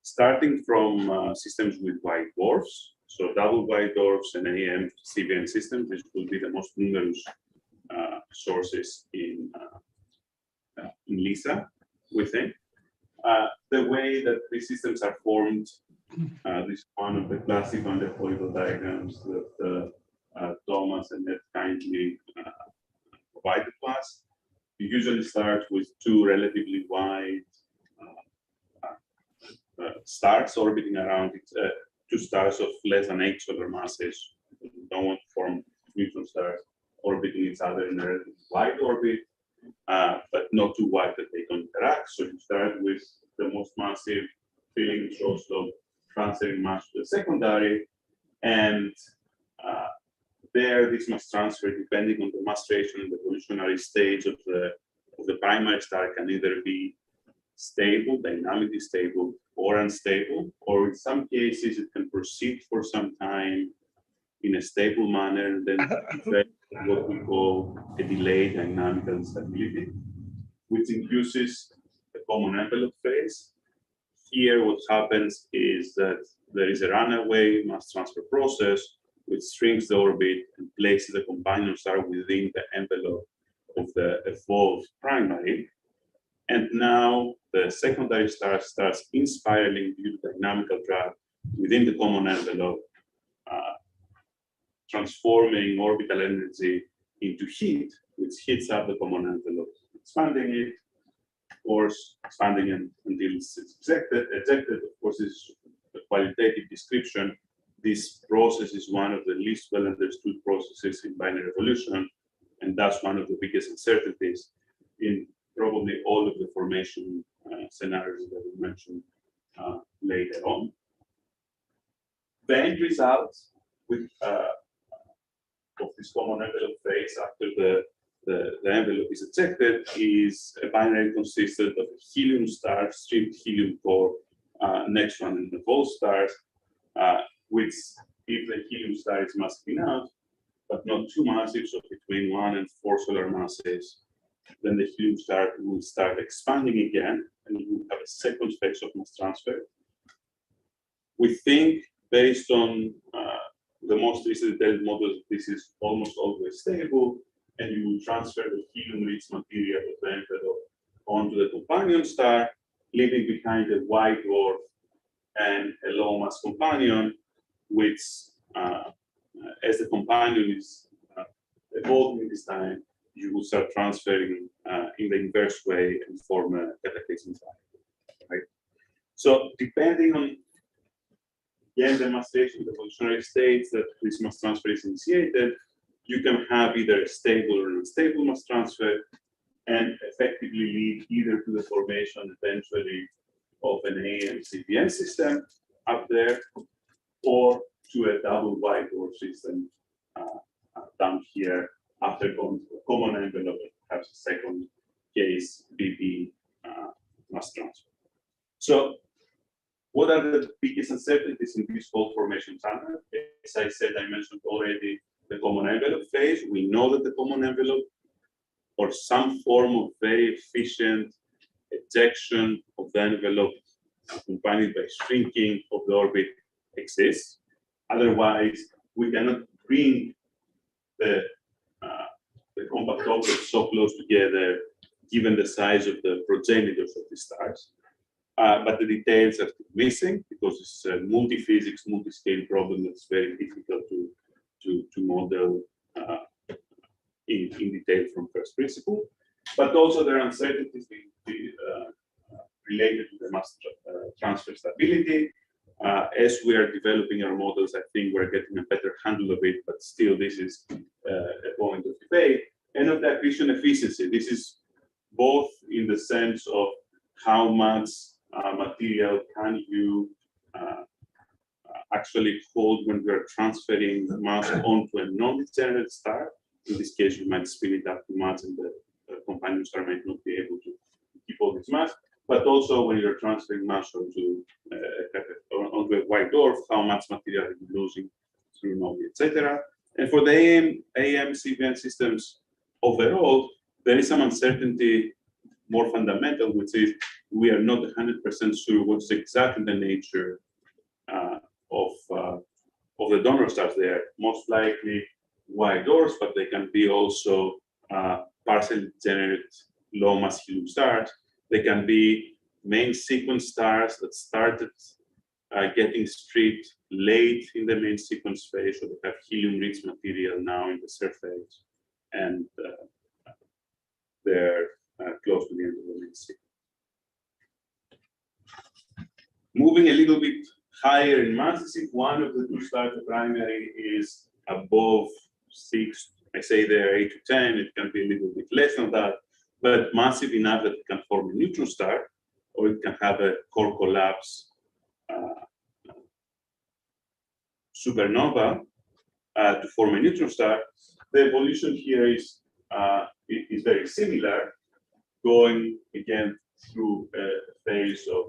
Starting from systems with white dwarfs, so double white dwarfs and AM CVN systems, which will be the most numerous sources in LISA, we think. The way that these systems are formed, this is one of the classic van der Poel diagrams that Thomas and Ed kindly provided to us. You usually start with two relatively wide stars orbiting around it, two stars of less than 8 solar masses. You don't want to form neutron stars orbiting each other in a relatively wide orbit, but not too wide that they don't interact. So you start with the most massive, filling source of transferring mass to the secondary, and there this mass transfer, depending on the mass ratio and the evolutionary stage of the primary star, can either be stable, dynamically stable, or unstable, or in some cases it can proceed for some time in a stable manner and then affect what we call a delayed dynamical instability, which induces a common envelope phase. Here what happens is that there is a runaway mass transfer process which shrinks the orbit and places the companion star within the envelope of the evolved primary. And now the secondary star starts inspiraling due to dynamical drag within the common envelope, transforming orbital energy into heat, which heats up the common envelope, expanding it, of course, expanding it until it's ejected. Of course, is a qualitative description. This process is one of the least well understood processes in binary evolution, and that's one of the biggest uncertainties in probably all of the formation scenarios that we mentioned later on. The end result with of this common envelope phase after the envelope is ejected is a binary consistent of a helium star, stripped helium core, next one in the evolved stars, which if the helium star is massive enough, but not too massive, so between 1 and 4 solar masses, then the helium star will start expanding again, and you will have a second phase of mass transfer. We think, based on the most recent detailed models, this is almost always stable, and you will transfer the helium-rich material of the envelope onto the companion star, leaving behind a white dwarf and a low mass companion, which, as the companion is evolving this time, you will start transferring in the inverse way and form a cataclysmic cycle, right? So depending on, again, the mass station, the evolutionary states that this mass transfer is initiated, you can have either a stable or unstable mass transfer and effectively lead either to the formation eventually of an AM-CPN system up there, or to a double wide dwarf system down here after going to a common envelope, perhaps a second case BP mass transfer. So what are the biggest uncertainties in this whole formation tunnel? As I said, I mentioned already the common envelope phase. We know that the common envelope or some form of very efficient ejection of the envelope accompanied by shrinking of the orbit exists. Otherwise, we cannot bring the compact objects so close together given the size of the progenitors of the stars. But the details are missing because it's a multi-physics, multi-scale problem that's very difficult to model in detail from first principle. But also there are uncertainties related to the mass transfer stability. As we are developing our models, I think we're getting a better handle of it, but still this is a point of debate. And of the accretion efficiency, this is both in the sense of how much material can you actually hold when you're transferring the mass onto a non-degenerate star. In this case, you might spin it up too much and the companion star might not be able to keep all this mass. But also when you're transferring mass onto a white dwarf, how much material are you losing through noise, etc. And for the AM-CPN systems overall, there is some uncertainty more fundamental, which is we are not 100% sure what's exactly the nature of the donor stars. They are most likely white dwarfs, but they can be also partially degenerate low mass helium stars. They can be main sequence stars that started getting stripped late in the main sequence phase, so they have helium-rich material now in the surface, and they're close to the end of the main sequence. Moving a little bit higher in masses, if one of the two stars, the primary, is above 6, I say there 8 to 10, it can be a little bit less than that, but massive enough that it can form a neutron star, or it can have a core collapse supernova to form a neutron star. The evolution here is very similar, going again through a phase of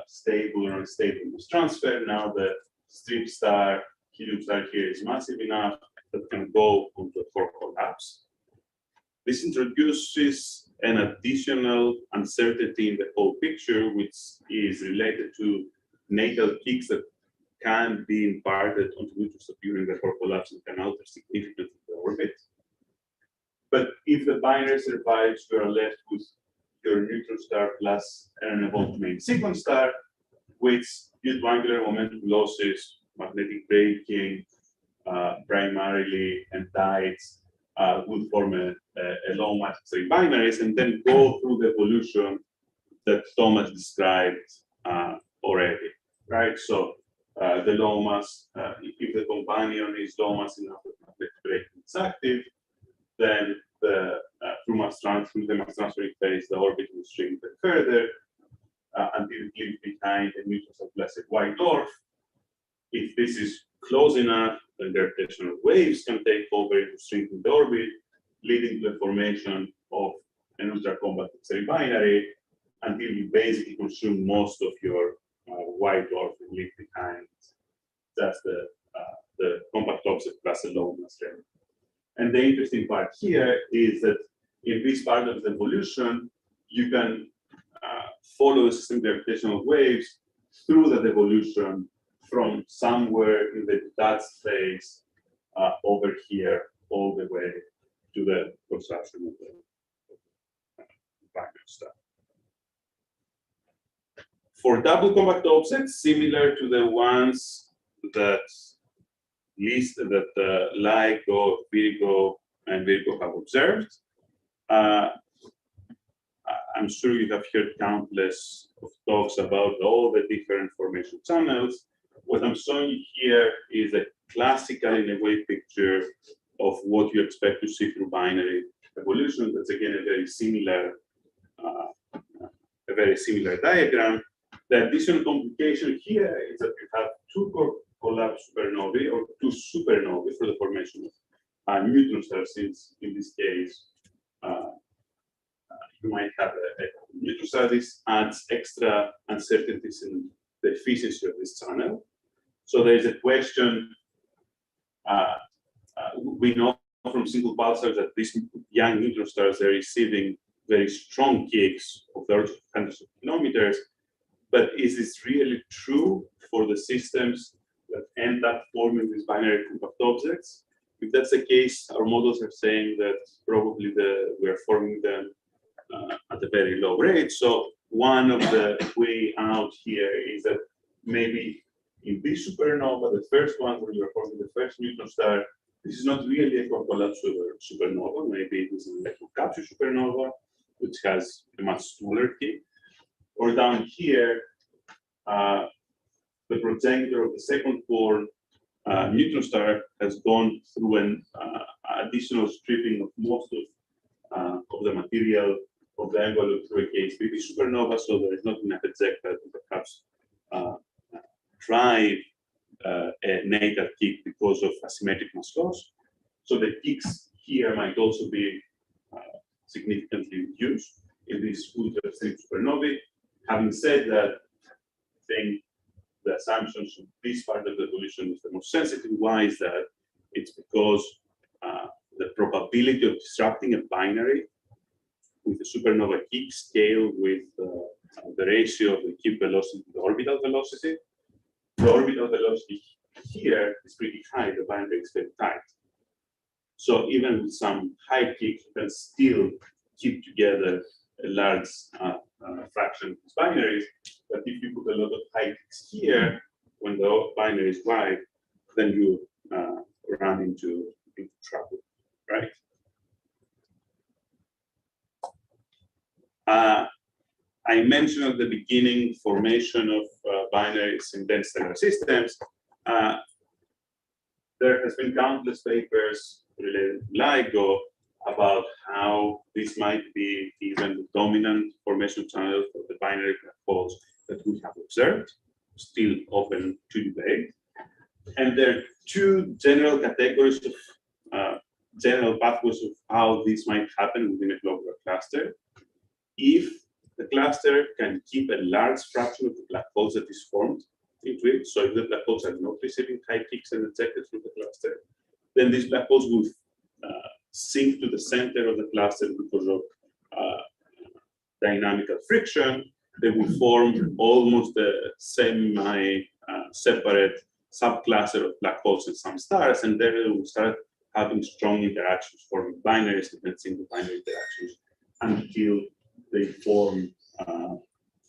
stable or unstable mass transfer. Now the strip star, helium star here is massive enough that can go onto a core collapse. This introduces an additional uncertainty in the whole picture, which is related to natal kicks that can be imparted onto neutrons during the core collapse and can alter significantly the orbit. But if the binary survives, you are left with your neutron star plus an evolved main sequence star, which due to angular momentum losses, magnetic braking, primarily, and tides, will form a low mass X-ray binaries and then go through the evolution that Thomas described already, right? So the low mass, if the companion is low mass enough that magnetic braking is active, then through the mass transferring phase, the orbit will shrink further until it leaves behind a neutron star plus a white dwarf. If this is close enough, then gravitational waves can take over into shrinking the orbit, leading to the formation of an ultra-compact X-ray binary until you basically consume most of your white dwarf and leave behind just the compact object plus a low mass ring. And the interesting part here is that in this part of the evolution, you can follow the system gravitational waves through that evolution from somewhere in the detached phase over here all the way to the construction of the primary star. For double compact objects, similar to the ones that list that LIGO, Virgo, and Virgo have observed. I'm sure you have heard countless of talks about all the different formation channels. What I'm showing you here is a classical, in a way, picture of what you expect to see through binary evolution. That's again a very similar diagram. The additional complication here is that you have two collapsed supernovae or two supernovae for the formation of neutron stars, since in this case you might have a neutron star. This adds extra uncertainties in the efficiency of this channel. So there is a question. We know from single pulsars that these young neutron stars are receiving very strong kicks of the order of hundreds of kilometers. But is this really true for the systems that end up forming these binary compact objects? If that's the case, our models are saying that probably we are forming them at a very low rate. So one of the way out here is that maybe in this supernova, the first one where you are forming the first neutron star, this is not really a collapsed supernova. Maybe it is an electron capsule supernova, which has a much smaller kick. Or down here, the progenitor of the second born neutron star has gone through an additional stripping of most of the material of the envelope through a KSPB supernova, so there is not enough ejecta to perhaps drive a native kick because of asymmetric mass loss. So the kicks here might also be significantly reduced in these ultra-extreme supernovae. Having said that, I think the assumptions of this part of the evolution is the most sensitive. Why is that? It's because the probability of disrupting a binary with a supernova kick scale with the ratio of the kick velocity to the orbital velocity. The orbital velocity here is pretty high, the binary is very tight. So even with some high kicks, you can still keep together a large fraction of these binaries. But if you put a lot of high kicks here, when the binary is wide, then you run into trouble, right? I mentioned at the beginning formation of binaries in dense stellar systems. There has been countless papers related to LIGO about how this might be even the dominant formation channel for the binary black holes that we have observed, still open to debate. And there are two general categories of general pathways of how this might happen within a globular cluster. If the cluster can keep a large fraction of the black holes that is formed into it, so if the black holes are not receiving high kicks and ejected through the cluster, then these black holes will sink to the center of the cluster because of dynamical friction. They will form almost a semi-separate subcluster of black holes and some stars, and then they will start having strong interactions, forming binaries and then single binary interactions until they form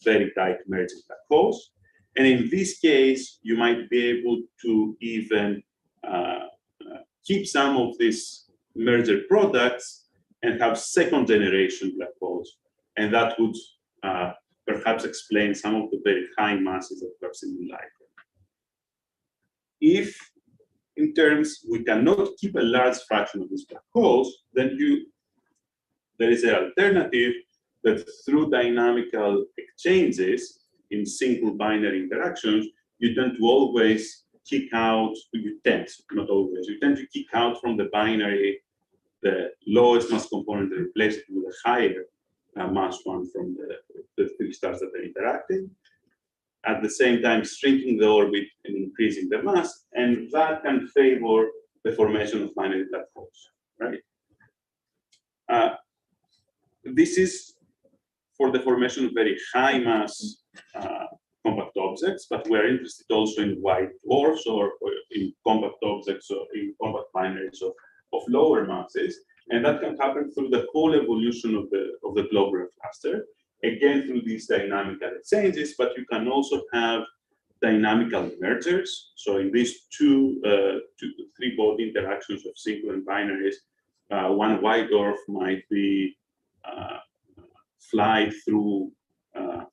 very tight merging black holes. And in this case, you might be able to even keep some of these merger products and have second generation black holes. And that would perhaps explain some of the very high masses that we have seen in LIGO. If in terms we cannot keep a large fraction of these black holes, then there is an alternative that through dynamical exchanges in single binary interactions, you tend to always kick out, you tend, not always, you tend to kick out from the binary the lowest mass component and replace it with a higher mass one from the three stars that are interacting. At the same time, shrinking the orbit and increasing the mass, and that can favor the formation of binary black holes, right? This is for the formation of very high mass compact objects, but we're interested also in white dwarfs or in compact objects or in compact binaries of lower masses. And that can happen through the whole evolution of the globular cluster, again through these dynamical exchanges, but you can also have dynamical mergers. So in these three-body interactions of single and binaries, one white dwarf might be fly through a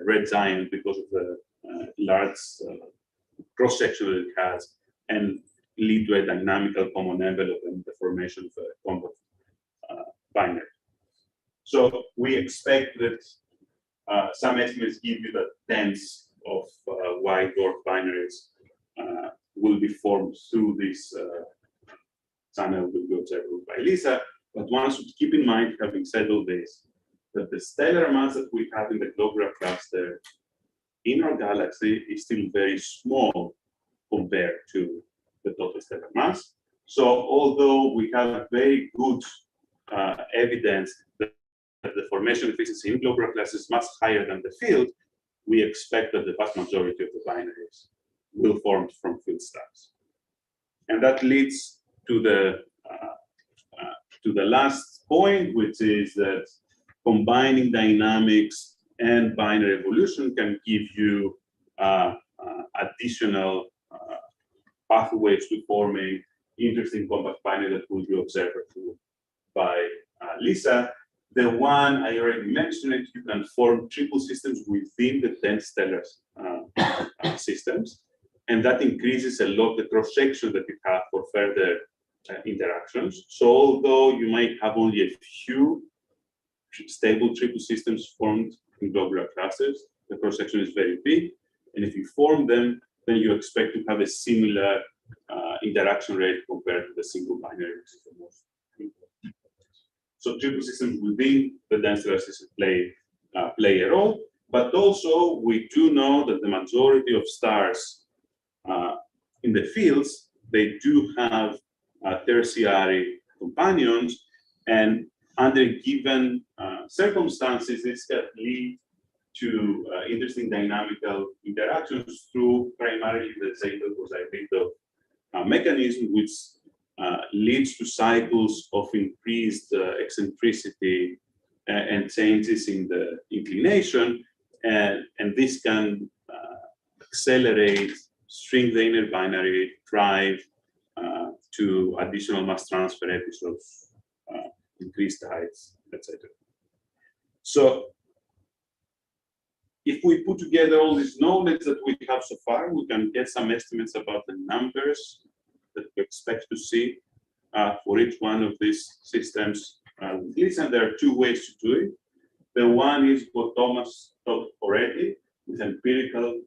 red giant because of the large cross-section that it has, and lead to a dynamical common envelope and the formation of a compact binary. So we expect that some estimates give you that tens of white dwarf binaries will be formed through this channel will be observable by LISA. But one should keep in mind, having said all this, that the stellar mass that we have in the globular cluster in our galaxy is still very small compared to the total stellar mass. So although we have very good evidence that the formation efficiency in globular clusters is much higher than the field, we expect that the vast majority of the binaries will form from field stars. And that leads to the last point, which is that combining dynamics and binary evolution can give you additional pathways to forming interesting compact binary that will be observable by LISA. The one I already mentioned, you can form triple systems within the 10 stellar systems, and that increases a lot the cross-section that you have for further interactions. So although you might have only a few stable triple systems formed in globular clusters, the cross-section is very big, and if you form them, then you expect to have a similar interaction rate compared to the single binary, which is the most important. So triple systems within the dense stellar system play a role, but also we do know that the majority of stars in the fields, they do have tertiary companions, and under given circumstances, this can lead to interesting dynamical interactions through primarily the Zeidel-Bose-Brito mechanism, which leads to cycles of increased eccentricity and changes in the inclination, and this can accelerate, shrink the inner binary, drive to additional mass transfer episodes, increased heights, etc. So if we put together all this knowledge that we have so far, we can get some estimates about the numbers that we expect to see for each one of these systems. And there are two ways to do it. The one is what Thomas talked already, with empirical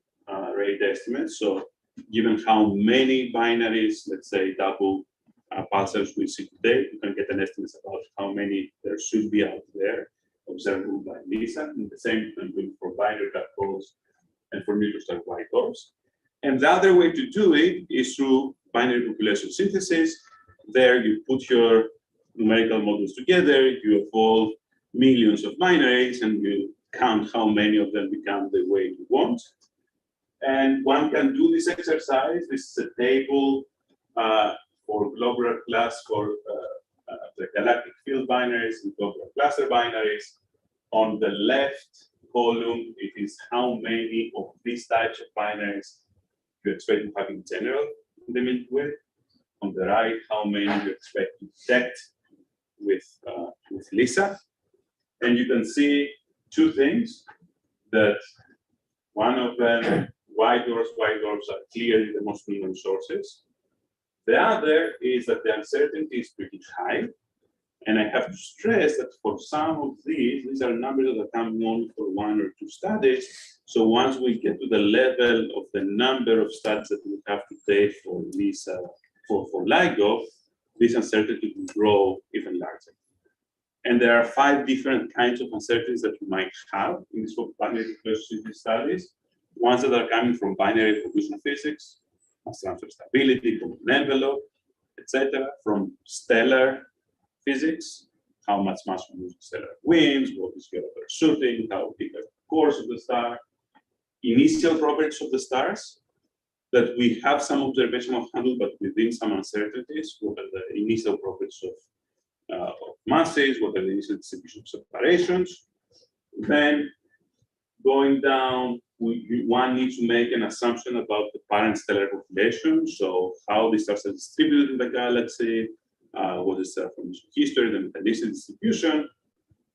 rate estimates. So given how many binaries, let's say double pulsars we see today, you can get an estimate about how many there should be out there, observable by LISA, and the same you can do for binary black holes and for neutron star white dwarfs. And the other way to do it is through binary population synthesis. There you put your numerical models together, you evolve millions of binaries, and you count how many of them become the way you want. And one can do this exercise. This is a table for globular class for the galactic field binaries and globular cluster binaries. On the left column, it is how many of these types of binaries you expect to have in general in the Milky Way. On the right, how many you expect to detect with LISA. And you can see two things, that one of them, white dwarfs are clearly the most common sources. The other is that the uncertainty is pretty high. And I have to stress that for some of these are numbers that are coming only for one or two studies. So once we get to the level of the number of studies that we have today for LISA, for LIGO, this uncertainty will grow even larger. And there are 5 different kinds of uncertainties that you might have in these binary population studies. Ones that are coming from binary evolution physics, mass transfer stability, common envelope, etc. From stellar physics, how much mass we use stellar winds, what is your overshooting, how big are the cores of the star, initial properties of the stars, that we have some observational handle, but within some uncertainties, what are the initial properties of masses, what are the initial distribution of separations. Then going down one needs to make an assumption about the parent stellar population. So how these stars are distributed in the galaxy, what is the formation history, the metallicity distribution.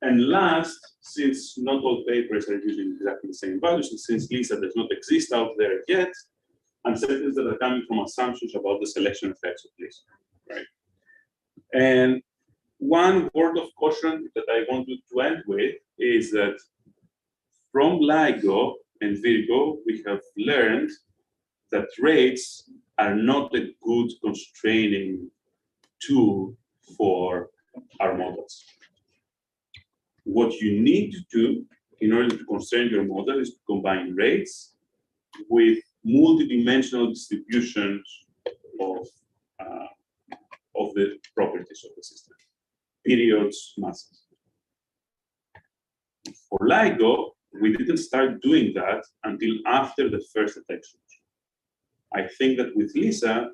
And last, since not all papers are using exactly the same values, and since LISA does not exist out there yet, uncertainties that are coming from assumptions about the selection effects of LISA, right? And one word of caution that I wanted to end with is that from LIGO and Virgo, we have learned that rates are not a good constraining tool for our models. What you need to do in order to constrain your model is to combine rates with multidimensional distributions of the properties of the system, periods, masses. For LIGO, we didn't start doing that until after the first detections. I think that with LISA,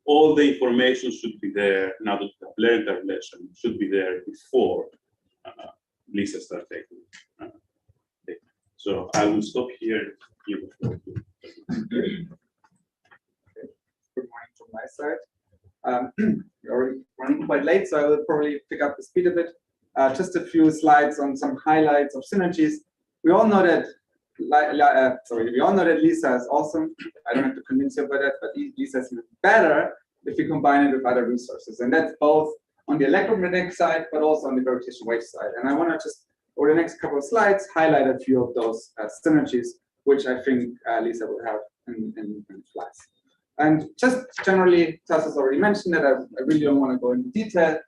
all the information should be there, now that we have learned our lesson, should be there before LISA starts taking data. So I will stop here. Good morning from my side. We're already running quite late, so I will probably pick up the speed a bit. Just a few slides on some highlights of synergies. We all know that LISA is awesome. I don't have to convince you about that, but LISA is better if you combine it with other resources. And that's both on the electromagnetic side, but also on the gravitational wave side. And I want to just, over the next couple of slides, highlight a few of those synergies, which I think LISA will have in flies. And just generally, Tassos already mentioned that I really don't want to go into detail.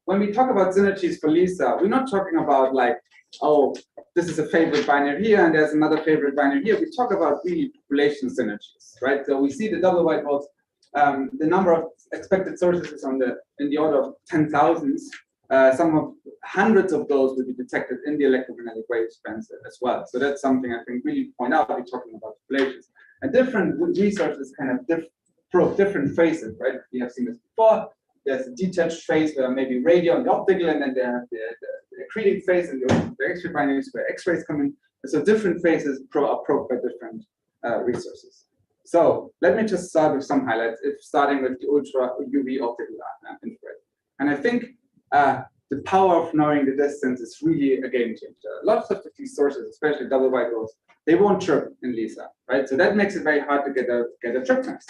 When we talk about synergies for LISA, we're not talking about like, oh, this is a favorite binary here and there's another favorite binary here. We talk about really population synergies, right? So we see the double white balls. The number of expected sources is in the order of 10,000s. Some of hundreds of those will be detected in the electromagnetic wave bands as well. So that's something I think really point out. We're talking about populations. And different resources kind of probe different phases, right? We have seen this before. There's a detached phase where maybe radio and optical, and then there the accreting phase and the X-ray binaries where X-rays come in. So different phases are probed by different resources. So let me just start with some highlights, starting with the ultra UV optical infrared. And I think the power of knowing the distance is really a game changer. Lots of these sources, especially double white balls, they won't trip in LISA, right? So that makes it very hard to get a trip mass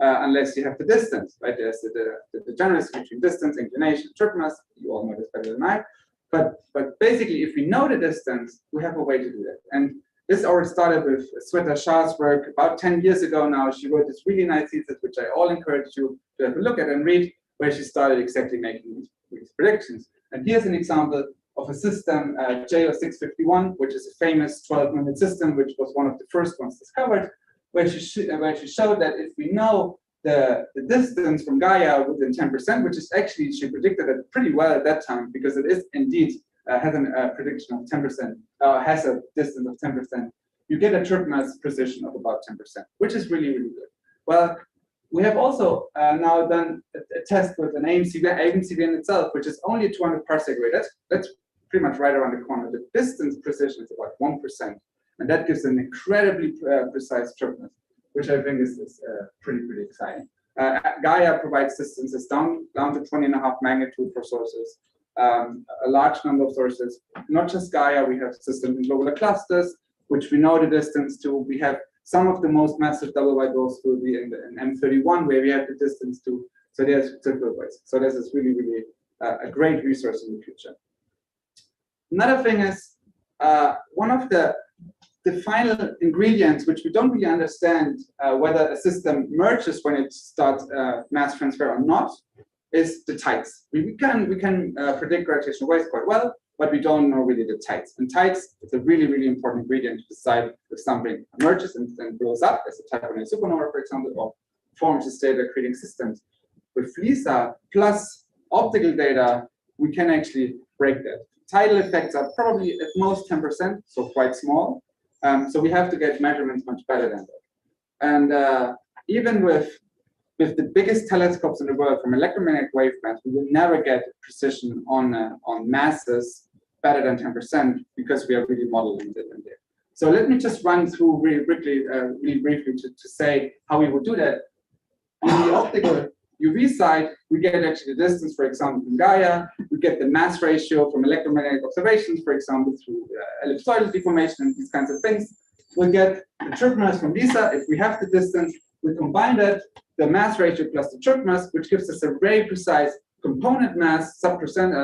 unless you have the distance, right? There's the degeneracy between distance, inclination, trip mass. You all know this better than I. But basically, if we know the distance, we have a way to do that. And this already started with Sweta Shah's work about 10 years ago now. She wrote this really nice thesis, which I all encourage you to have a look at and read, where she started exactly making these predictions. And here's an example of a system, JO651, which is a famous 12-minute system, which was one of the first ones discovered, where she showed that if we know the distance from Gaia within 10%, which is actually, she predicted it pretty well at that time, because it is indeed has a prediction of 10%, has a distance of 10%, you get a trip mass precision of about 10%, which is really, really good. Well, we have also now done a test with an AMCVN itself, which is only 200 parsec array. That's pretty much right around the corner. The distance precision is about 1%, and that gives an incredibly precise trip mass, which I think is pretty exciting. Gaia provides distances down to 20.5 magnitude for sources. A large number of sources, not just Gaia, we have systems in globular clusters, which we know the distance to. We have some of the most massive double white balls will be in M31, where we have the distance to. So there's several ways. So this is really, really a great resource in the future. Another thing is one of the final ingredients, which we don't really understand whether a system merges when it starts mass transfer or not, is the tides. We can predict gravitational waves quite well, but we don't know really the tides. And tides is a really, really important ingredient to decide if something emerges and then blows up, as a type of a supernova, for example, or forms a state creating systems. With LISA plus optical data, we can actually break that. Tidal effects are probably at most 10%, so quite small. So we have to get measurements much better than that. And even with the biggest telescopes in the world from electromagnetic wave bands, we will never get precision on masses better than 10% because we are really modeling it in there. So let me just run through really briefly to say how we would do that. On the optical UV side, we get actually the distance, for example, from Gaia. We get the mass ratio from electromagnetic observations, for example, through ellipsoidal deformation and these kinds of things. We'll get the chirp mass from LISA. If we have the distance, we combine that, the mass ratio plus the chirp mass, which gives us a very precise component mass, sub-percent,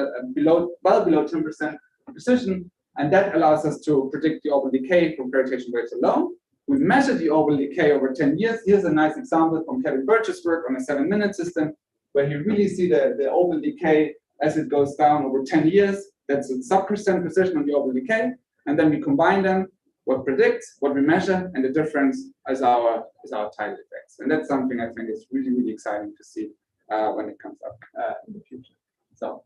well below 10% precision. And that allows us to predict the orbital decay from gravitational waves alone. We measure the orbital decay over 10 years. Here's a nice example from Kevin Birch's work on a 7-minute system, where you really see the orbital decay as it goes down over 10 years. That's a sub-percent precision on the orbital decay. And then we combine them, what predicts, what we measure, and the difference is our tidal effects. And that's something I think is really, really exciting to see when it comes up in the future. So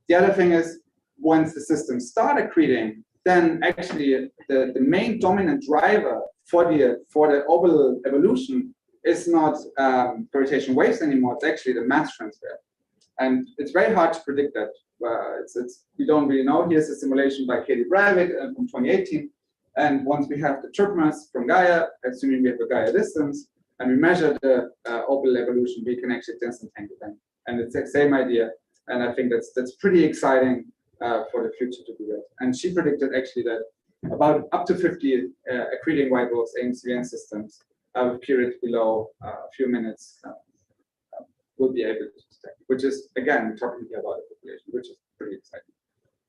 the other thing is, once the systems start accreting, then actually the main dominant driver for the orbital evolution is not gravitational waves anymore. It's actually the mass transfer, and it's very hard to predict that. We don't really know. Here's a simulation by Katie Breivik from 2018, and once we have the chirp mass from Gaia, assuming we have a Gaia distance, and we measure the orbital evolution, we can actually disentangle them. And it's the same idea, and I think that's pretty exciting for the future to do that. And she predicted actually that about up to 50 accreting white dwarfs AMCVN systems with periods below a few minutes will be able to detect, which is, again, talking here about a population, which is pretty exciting.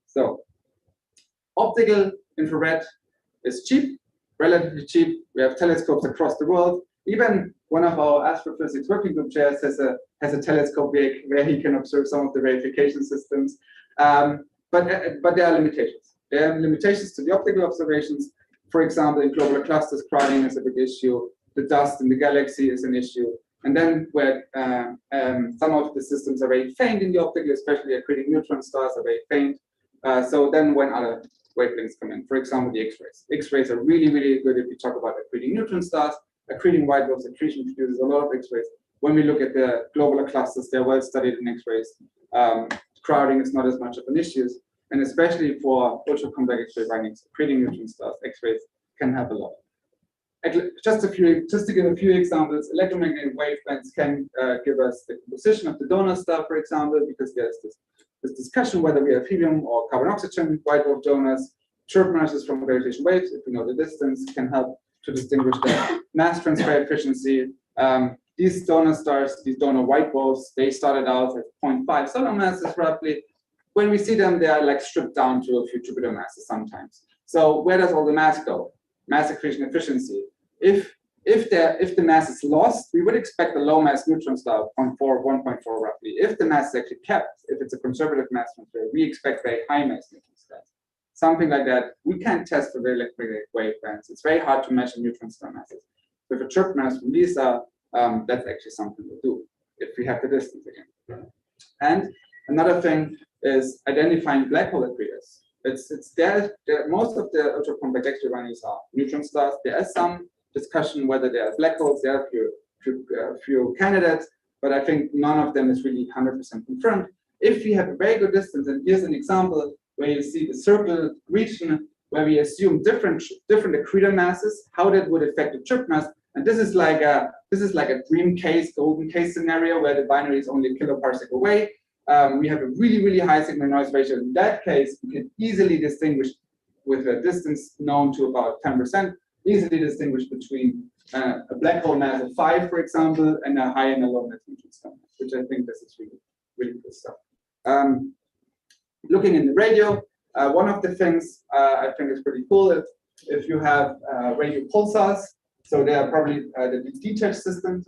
So optical infrared is cheap, relatively cheap. We have telescopes across the world. Even one of our astrophysics working group chairs has a telescope where he can observe some of the verification systems. But there are limitations. There are limitations to the optical observations. For example, in globular clusters, crowding is a big issue. The dust in the galaxy is an issue. And then where some of the systems are very faint in the optical, especially accreting neutron stars are very faint. So then when other wavelengths come in, for example, the X-rays. X-rays are really, really good if you talk about accreting neutron stars. Accreting white dwarfs accretion produces a lot of X-rays. When we look at the globular clusters, they're well studied in X-rays. Crowding is not as much of an issue, and especially for ultra-compact X-ray bindings, accreting neutron stars, X-rays can have a lot. Just to give a few examples, electromagnetic wavebands can give us the composition of the donor star, for example, because there's this discussion whether we have helium or carbon oxygen white dwarf donors. Chirp masses from gravitational waves, if we know the distance, can help to distinguish the mass transfer efficiency. These donor stars, these donor white dwarfs, they started out at 0.5 solar masses roughly. When we see them, they are like stripped down to a few Jupiter masses sometimes. So where does all the mass go? Mass accretion efficiency. If the mass is lost, we would expect a low mass neutron star, 0.4, 1.4 roughly. If the mass is actually kept, if it's a conservative mass transfer, we expect very high mass neutron stars. Something like that. We can't test for the electromagnetic wave bands. It's very hard to measure neutron star masses. With a chirp mass from LISA, that's actually something we'll do if we have the distance again. And another thing is identifying black hole accretors. It's there. Most of the ultra compact X-ray bindings are neutron stars. There is some discussion whether they are black holes. There are a few candidates, but I think none of them is really 100% confirmed. If we have a very good distance, and here's an example where you see the circle region where we assume different accretor masses, how that would affect the chirp mass. And this is like a dream case, golden case scenario where the binary is only a kiloparsec away. We have a really, really high signal noise ratio. In that case, we can easily distinguish with a distance known to about 10%, easily distinguish between a black hole mass of 5, for example, and a high and a low mass neutron star, which I think this is really, really good stuff. Looking in the radio, one of the things I think is pretty cool if you have radio pulsars. So they are probably the detach systems.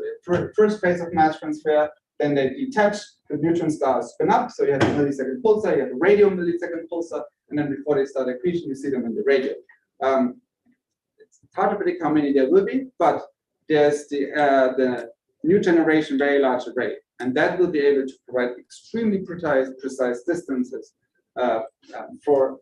First phase of mass transfer, then they detach, the neutron stars spin up. So you have a millisecond pulsar, you have a radio millisecond pulsar, and then before they start accretion, you see them in the radio. It's hard to predict how many there will be, but there's the new generation very large array, and that will be able to provide extremely precise distances for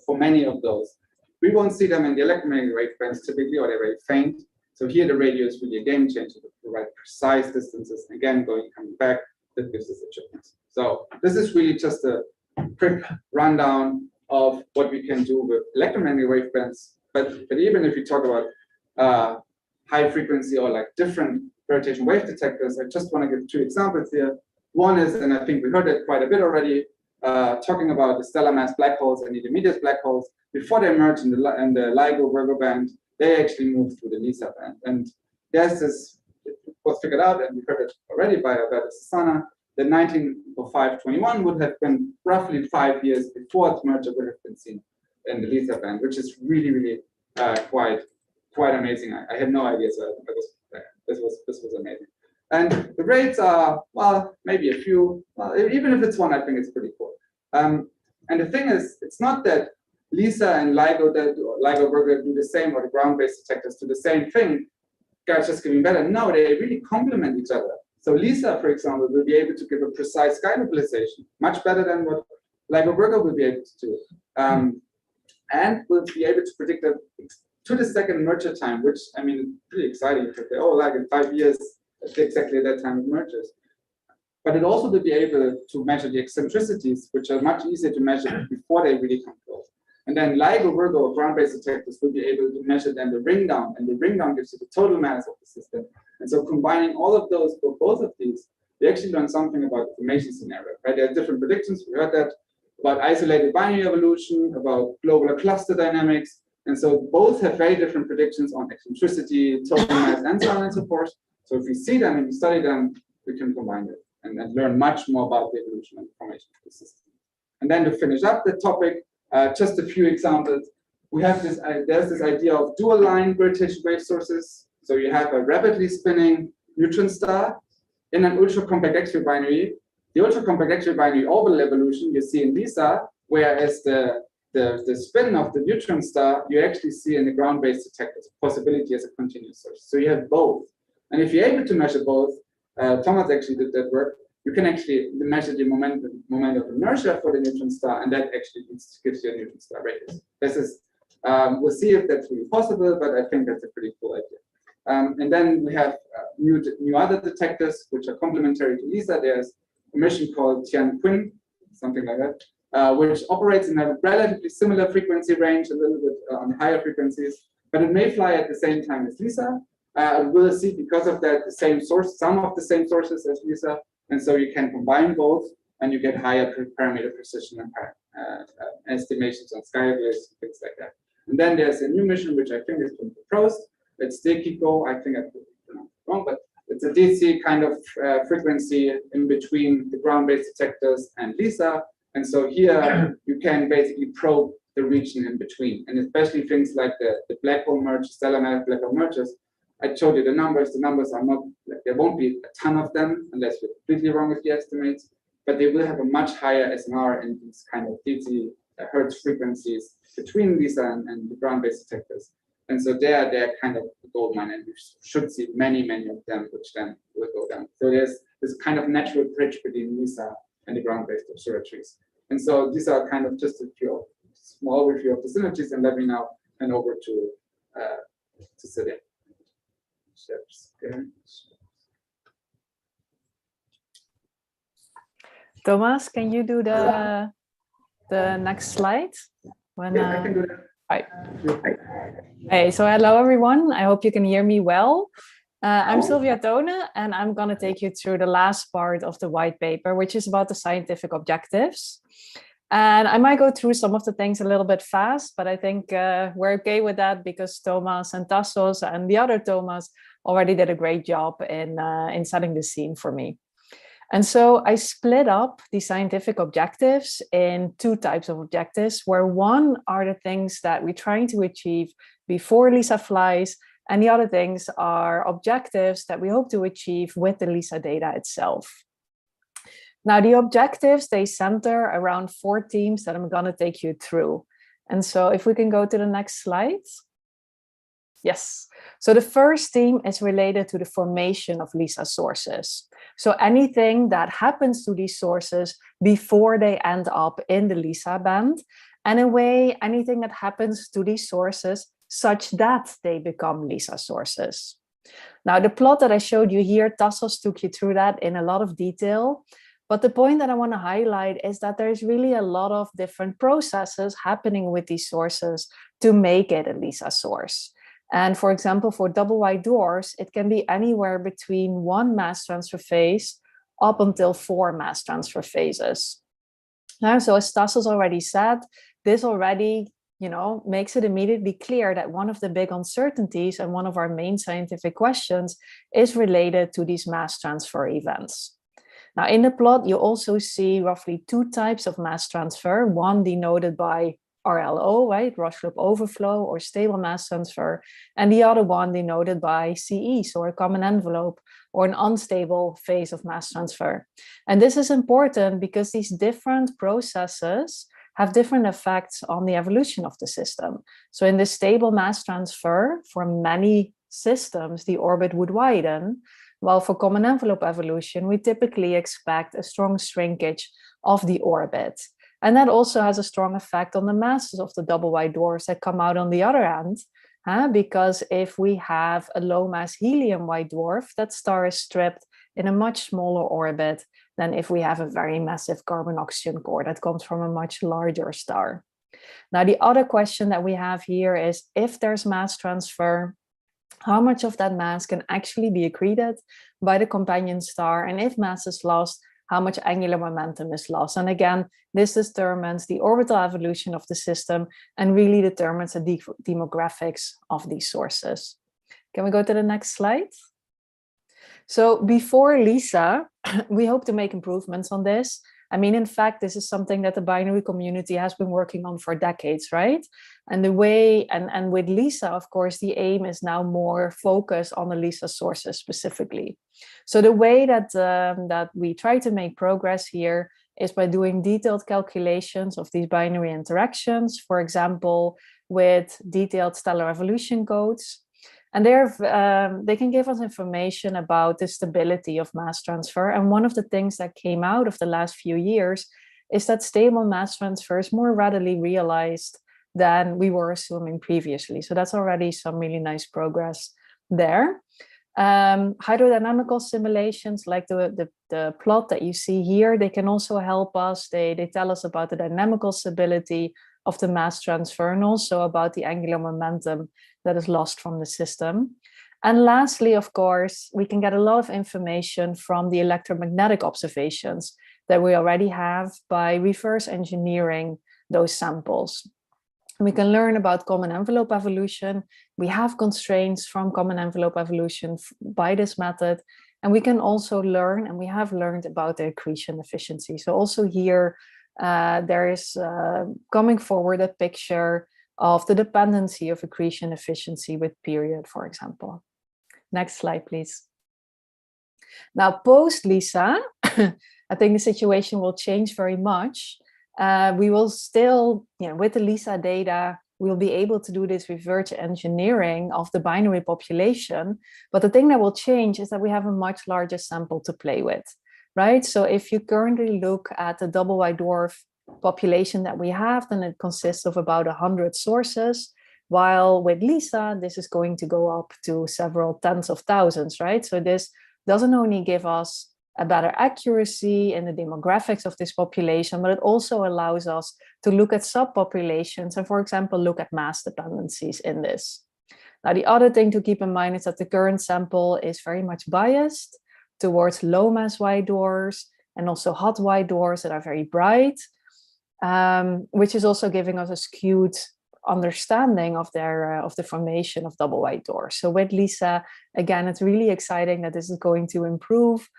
many of those. We won't see them in the electromagnetic wave bands typically, or they're very faint. So here the radio is really a game changer to provide precise distances. Again, coming back, that gives us a chipness. So this is really just a quick rundown of what we can do with electromagnetic wavebands. But even if we talk about high frequency or like different gravitational wave detectors, I just want to give 2 examples here. One is, and I think we heard it quite a bit already, talking about the stellar mass black holes and intermediate black holes. Before they merge in the LIGO-Virgo band, they actually move through the LISA band. And there's this, it was figured out, and we heard it already by Alberto Sassana, that 1905-21 would have been roughly 5 years before the merger would have been seen in the LISA band, which is really, really quite amazing. I had no idea, so this was amazing. And the rates are, well, maybe a few, well, even if it's 1, I think it's pretty cool. And the thing is, it's not that LISA and LIGO-Virgo do the same, or the ground-based detectors do the same thing, guys just getting better. No, they really complement each other. So LISA, for example, will be able to give a precise sky localization, much better than what LIGO-Virgo will be able to do. And will be able to predict a to-the-second merger time, which, I mean, pretty exciting. You could say, oh, like in 5 years, exactly at that time it merges. But it also will be able to measure the eccentricities, which are much easier to measure before they really come close. And then LIGO-Virgo or ground-based detectors will be able to measure then the ring down, and the ring down gives you the total mass of the system. And so combining all of those for both of these, we actually learn something about the formation scenario, right? There are different predictions, we heard that, about isolated binary evolution, about global cluster dynamics. And so both have very different predictions on eccentricity, total mass, and so on and so forth. So if we see them and we study them, we can combine it and learn much more about the evolution and formation of the system. And then to finish up the topic, just a few examples. We have this, there's this idea of dual line gravitational wave sources. So you have a rapidly spinning neutron star in an ultra compact X-ray binary. The ultra compact X-ray binary orbital evolution you see in LISA, whereas the spin of the neutron star you actually see in the ground-based detectors, possibility as a continuous source. So you have both. And if you're able to measure both, Thomas actually did that work, you can actually measure the moment of inertia for the neutron star, and that actually gives you a neutron star radius. This is, we'll see if that's really possible, but I think that's a pretty cool idea. And then we have new other detectors which are complementary to LISA. There's a mission called Tianquin, something like that, which operates in a relatively similar frequency range, a little bit on higher frequencies, but it may fly at the same time as LISA. We'll see because of that the same source, some of the same sources as LISA, and so you can combine both, and you get higher parameter precision and estimations on sky layers, things like that. And then there's a new mission which I think has been proposed. It's Dekiko, I think I put it wrong, but it's a DC kind of frequency in between the ground-based detectors and LISA. And so here you can basically probe the region in between, and especially things like the black hole merge, stellar mass black hole mergers. I showed you the numbers. The numbers are not, like, there won't be a ton of them unless we're completely wrong with the estimates, but they will have a much higher SNR in these kind of DC hertz frequencies between LISA and the ground-based detectors. And so they're kind of the gold mine, and we should see many, many of them, which then will go down. So there's this kind of natural bridge between LISA and the ground-based observatories. And so these are kind of just a few small review of the synergies, and let me now hand over to Celia. Thomas, can you do the next slide? When, yeah, I can do that. Right. Hey, so hello everyone. I hope you can hear me well. I'm Sylvia Tone, and I'm going to take you through the last part of the white paper, which is about the scientific objectives. And I might go through some of the things a little bit fast, but I think we're okay with that because Thomas and Tassos and the other Thomas already did a great job in setting the scene for me. And so I split up the scientific objectives in 2 types of objectives, where one are the things that we're trying to achieve before LISA flies, and the other things are objectives that we hope to achieve with the LISA data itself. Now, the objectives, they center around 4 themes that I'm going to take you through. And so if we can go to the next slide. Yes. So the first theme is related to the formation of LISA sources. So anything that happens to these sources before they end up in the LISA band, and in a way, anything that happens to these sources such that they become LISA sources. Now, the plot that I showed you here, Tassos took you through that in a lot of detail. But the point that I want to highlight is that there's really a lot of different processes happening with these sources to make it a LISA source. And for example, for double white dwarfs, it can be anywhere between 1 mass transfer phase up until 4 mass transfer phases. So as Tassos already said, this already makes it immediately clear that one of the big uncertainties and one of our main scientific questions is related to these mass transfer events. Now, in the plot, you also see roughly 2 types of mass transfer, one denoted by RLO, right, rush loop overflow or stable mass transfer, and the other one denoted by CE, so a common envelope or an unstable phase of mass transfer. And this is important because these different processes have different effects on the evolution of the system. So in the stable mass transfer, for many systems, the orbit would widen, while for common envelope evolution, we typically expect a strong shrinkage of the orbit. And that also has a strong effect on the masses of the double white dwarfs that come out on the other end, because if we have a low mass helium white dwarf, that star is stripped in a much smaller orbit than if we have a very massive carbon oxygen core that comes from a much larger star. Now, the other question that we have here is, if there's mass transfer, how much of that mass can actually be accreted by the companion star? And if mass is lost, how much angular momentum is lost? And again, this determines the orbital evolution of the system and really determines the demographics of these sources. Can we go to the next slide? So before LISA, we hope to make improvements on this. I mean, in fact, this is something that the binary community has been working on for decades, right? And the way, and with LISA, of course, the aim is now more focused on the LISA sources specifically. So the way that, that we try to make progress here is by doing detailed calculations of these binary interactions, for example, with detailed stellar evolution codes. And they can give us information about the stability of mass transfer. And one of the things that came out of the last few years is that stable mass transfer is more readily realized than we were assuming previously. So that's already some really nice progress there. Hydrodynamical simulations like the plot that you see here, they can also help us. They tell us about the dynamical stability of the mass transfer and also about the angular momentum that is lost from the system. And lastly, of course, we can get a lot of information from the electromagnetic observations that we already have by reverse engineering those samples. We can learn about common envelope evolution. We have constraints from common envelope evolution by this method. And we can also learn, and we have learned about the accretion efficiency. So also here, there is coming forward a picture of the dependency of accretion efficiency with period, for example. Next slide, please. Now, post LISA, I think the situation will change very much. We will still, with the LISA data, we'll be able to do this reverse engineering of the binary population. But the thing that will change is that we have a much larger sample to play with, right? So if you currently look at the double white dwarf population that we have, then it consists of about 100 sources, while with LISA, this is going to go up to several tens of thousands, right? So this doesn't only give us a better accuracy in the demographics of this population, but it also allows us to look at subpopulations and, for example, look at mass dependencies in this. Now, the other thing to keep in mind is that the current sample is very much biased towards low mass white dwarfs and also hot white dwarfs that are very bright, which is also giving us a skewed understanding of the formation of double white dwarfs. So with LISA, again, it's really exciting that this is going to improve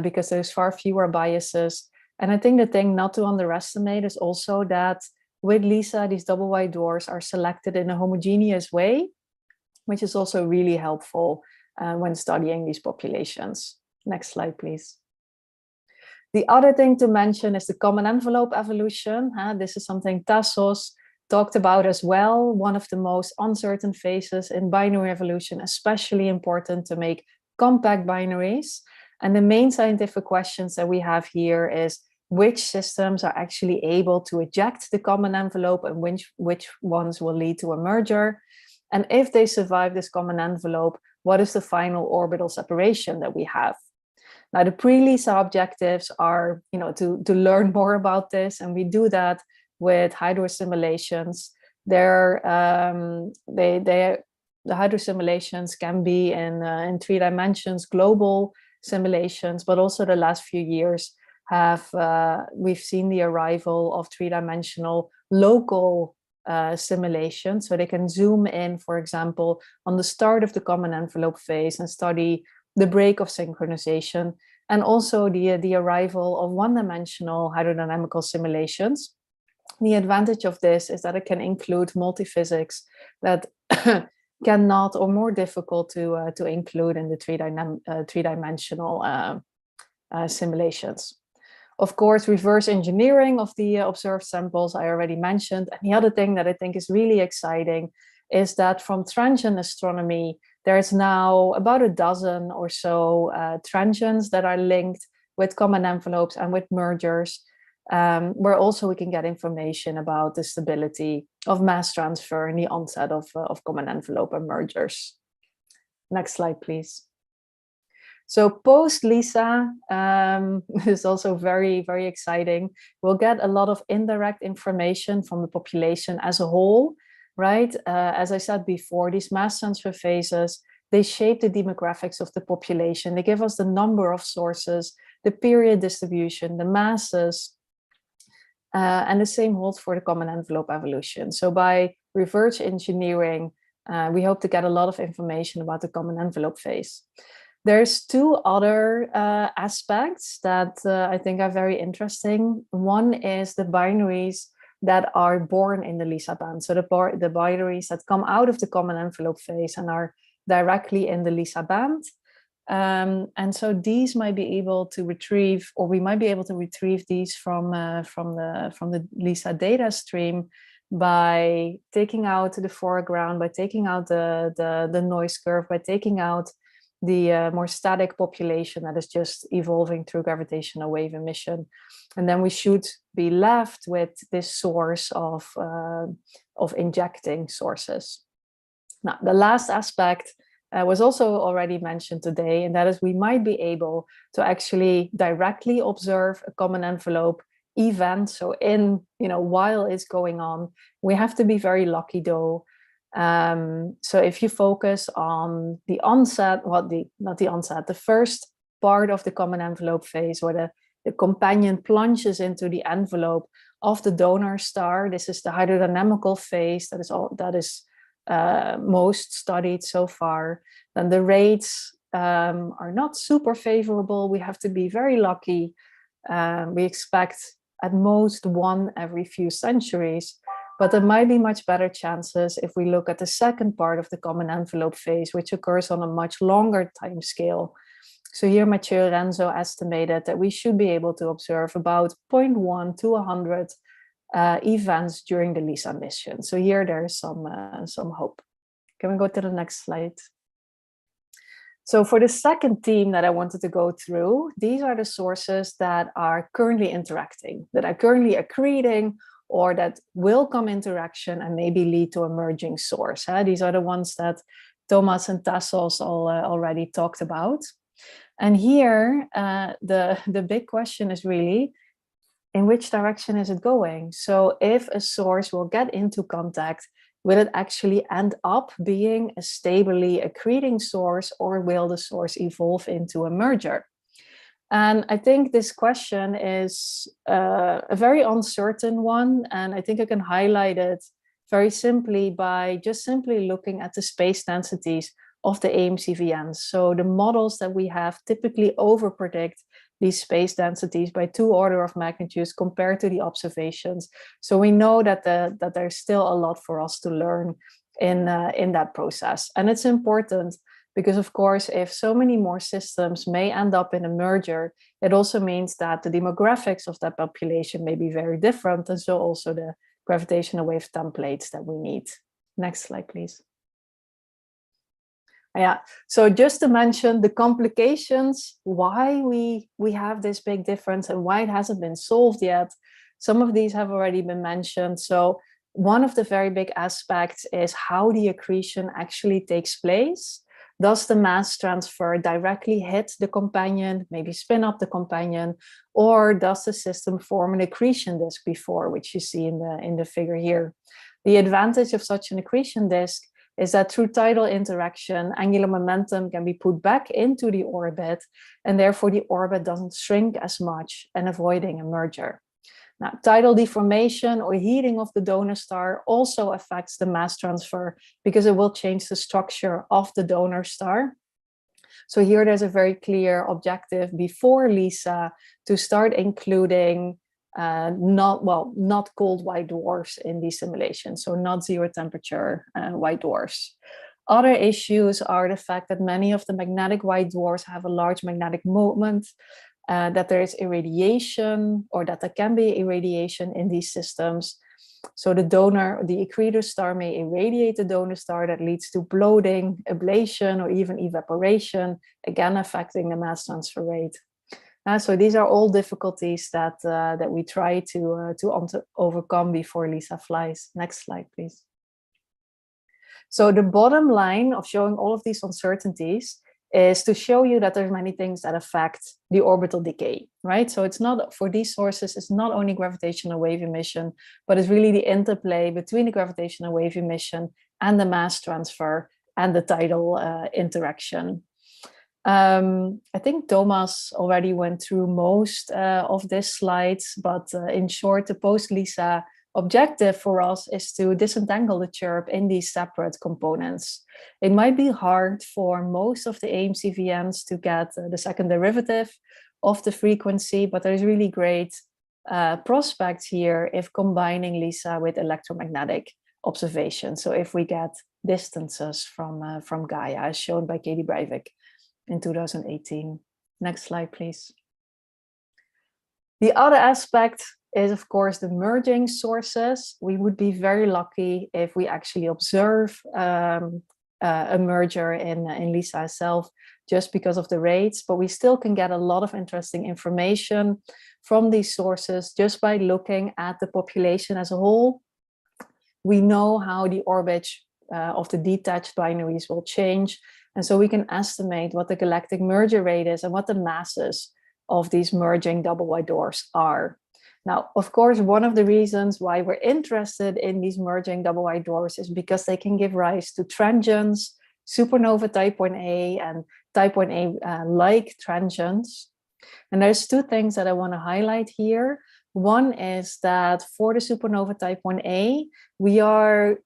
because there's far fewer biases. And I think the thing not to underestimate is also that with LISA, these double white dwarfs are selected in a homogeneous way, which is also really helpful when studying these populations. Next slide, please. The other thing to mention is the common envelope evolution. This is something Tassos talked about as well. One of the most uncertain phases in binary evolution, especially important to make compact binaries. And the main scientific questions that we have here is which systems are actually able to eject the common envelope and which ones will lead to a merger. And if they survive this common envelope, what is the final orbital separation that we have? Now, the pre-LISA objectives are, to learn more about this, and we do that with hydro simulations. The hydro simulations can be in 3 dimensions, global simulations, but also the last few years we've seen the arrival of 3-dimensional local simulations. So they can zoom in, for example, on the start of the common envelope phase and study the break of synchronization, and also the arrival of 1-dimensional hydrodynamical simulations. The advantage of this is that it can include multiphysics that cannot or more difficult to include in the 3-dimensional simulations. Of course, reverse engineering of the observed samples I already mentioned. And the other thing that I think is really exciting is that from transient astronomy, there's now about a dozen or so transients that are linked with common envelopes and with mergers, where also we can get information about the stability of mass transfer and the onset of common envelope and mergers. Next slide, please. So post-LISA is also very, very exciting. We'll get a lot of indirect information from the population as a whole, right? As I said before, these mass transfer phases, they shape the demographics of the population. They give us the number of sources, the period distribution, the masses, and the same holds for the common envelope evolution. So by reverse engineering, we hope to get a lot of information about the common envelope phase. There's 2 other aspects that I think are very interesting. One is the binaries that are born in the LISA band. So the binaries that come out of the common envelope phase and are directly in the LISA band. And so these might be able to retrieve, or we might be able to retrieve these from the LISA data stream by taking out the foreground, by taking out the noise curve, by taking out the more static population that is just evolving through gravitational wave emission. And then we should be left with this source of injecting sources. Now, the last aspect was also already mentioned today, and that is we might be able to actually directly observe a common envelope event. So while it's going on, we have to be very lucky though. So if you focus on the onset, the first part of the common envelope phase, where the companion plunges into the envelope of the donor star, this is the hydrodynamical phase that is most studied so far, then the rates are not super favorable. We have to be very lucky. We expect at most 1 every few centuries. But there might be much better chances if we look at the second part of the common envelope phase, which occurs on a much longer time scale. So here Matteo Renzo estimated that we should be able to observe about 0.1 to 100 events during the LISA mission. So here there is some hope. Can we go to the next slide? So for the second theme that I wanted to go through, these are the sources that are currently interacting, that are currently accreting, or that will come interaction and maybe lead to a merging source. These are the ones that Thomas and Tassos already talked about. And here, the big question is really, in which direction is it going? So if a source will get into contact, will it actually end up being a stably accreting source, or will the source evolve into a merger? And I think this question is a very uncertain one. And I think I can highlight it very simply by just simply looking at the space densities of the AMCVNs. So the models that we have typically overpredict these space densities by 2 orders of magnitude compared to the observations. So we know that there's still a lot for us to learn in that process. And it's important because, of course, if so many more systems may end up in a merger, it also means that the demographics of that population may be very different, and so also the gravitational wave templates that we need. Next slide, please. Yeah, so just to mention the complications, why we have this big difference and why it hasn't been solved yet. Some of these have already been mentioned. So one of the very big aspects is how the accretion actually takes place. Does the mass transfer directly hit the companion, maybe spin up the companion, or does the system form an accretion disk before, which you see in the figure here? The advantage of such an accretion disk is that through tidal interaction, angular momentum can be put back into the orbit, and therefore the orbit doesn't shrink as much and avoiding a merger. Now, tidal deformation or heating of the donor star also affects the mass transfer because it will change the structure of the donor star. So here there's a very clear objective before LISA to start including not cold white dwarfs in these simulations, so not zero temperature white dwarfs. Other issues are the fact that many of the magnetic white dwarfs have a large magnetic moment, that there is irradiation, or that there can be irradiation in these systems. So the accretor star may irradiate the donor star, that leads to bloating, ablation, or even evaporation, again affecting the mass transfer rate. So these are all difficulties that we try to overcome before LISA flies. Next slide, please. So the bottom line of showing all of these uncertainties is to show you that there's many things that affect the orbital decay, right? So it's not, for these sources, it's not only gravitational wave emission, but it's really the interplay between the gravitational wave emission and the mass transfer and the tidal interaction. I think Thomas already went through most of these slides, but in short, the post-LISA objective for us is to disentangle the chirp in these separate components. It might be hard for most of the AMC VMs to get the second derivative of the frequency, but there's really great prospects here if combining LISA with electromagnetic observation. So if we get distances from Gaia, as shown by Katie Breivik in 2018. Next slide, please. The other aspect is, of course, the merging sources. We would be very lucky if we actually observe a merger in LISA itself, just because of the rates, but we still can get a lot of interesting information from these sources just by looking at the population as a whole. We know how the orbit of the detached binaries will change, and so we can estimate what the galactic merger rate is and what the masses of these merging double white dwarfs are. Now, of course, one of the reasons why we're interested in these merging double white dwarfs is because they can give rise to transients, supernova type 1a and type 1a like transients. And there's two things that I want to highlight here. One is that for the supernova type 1a, we are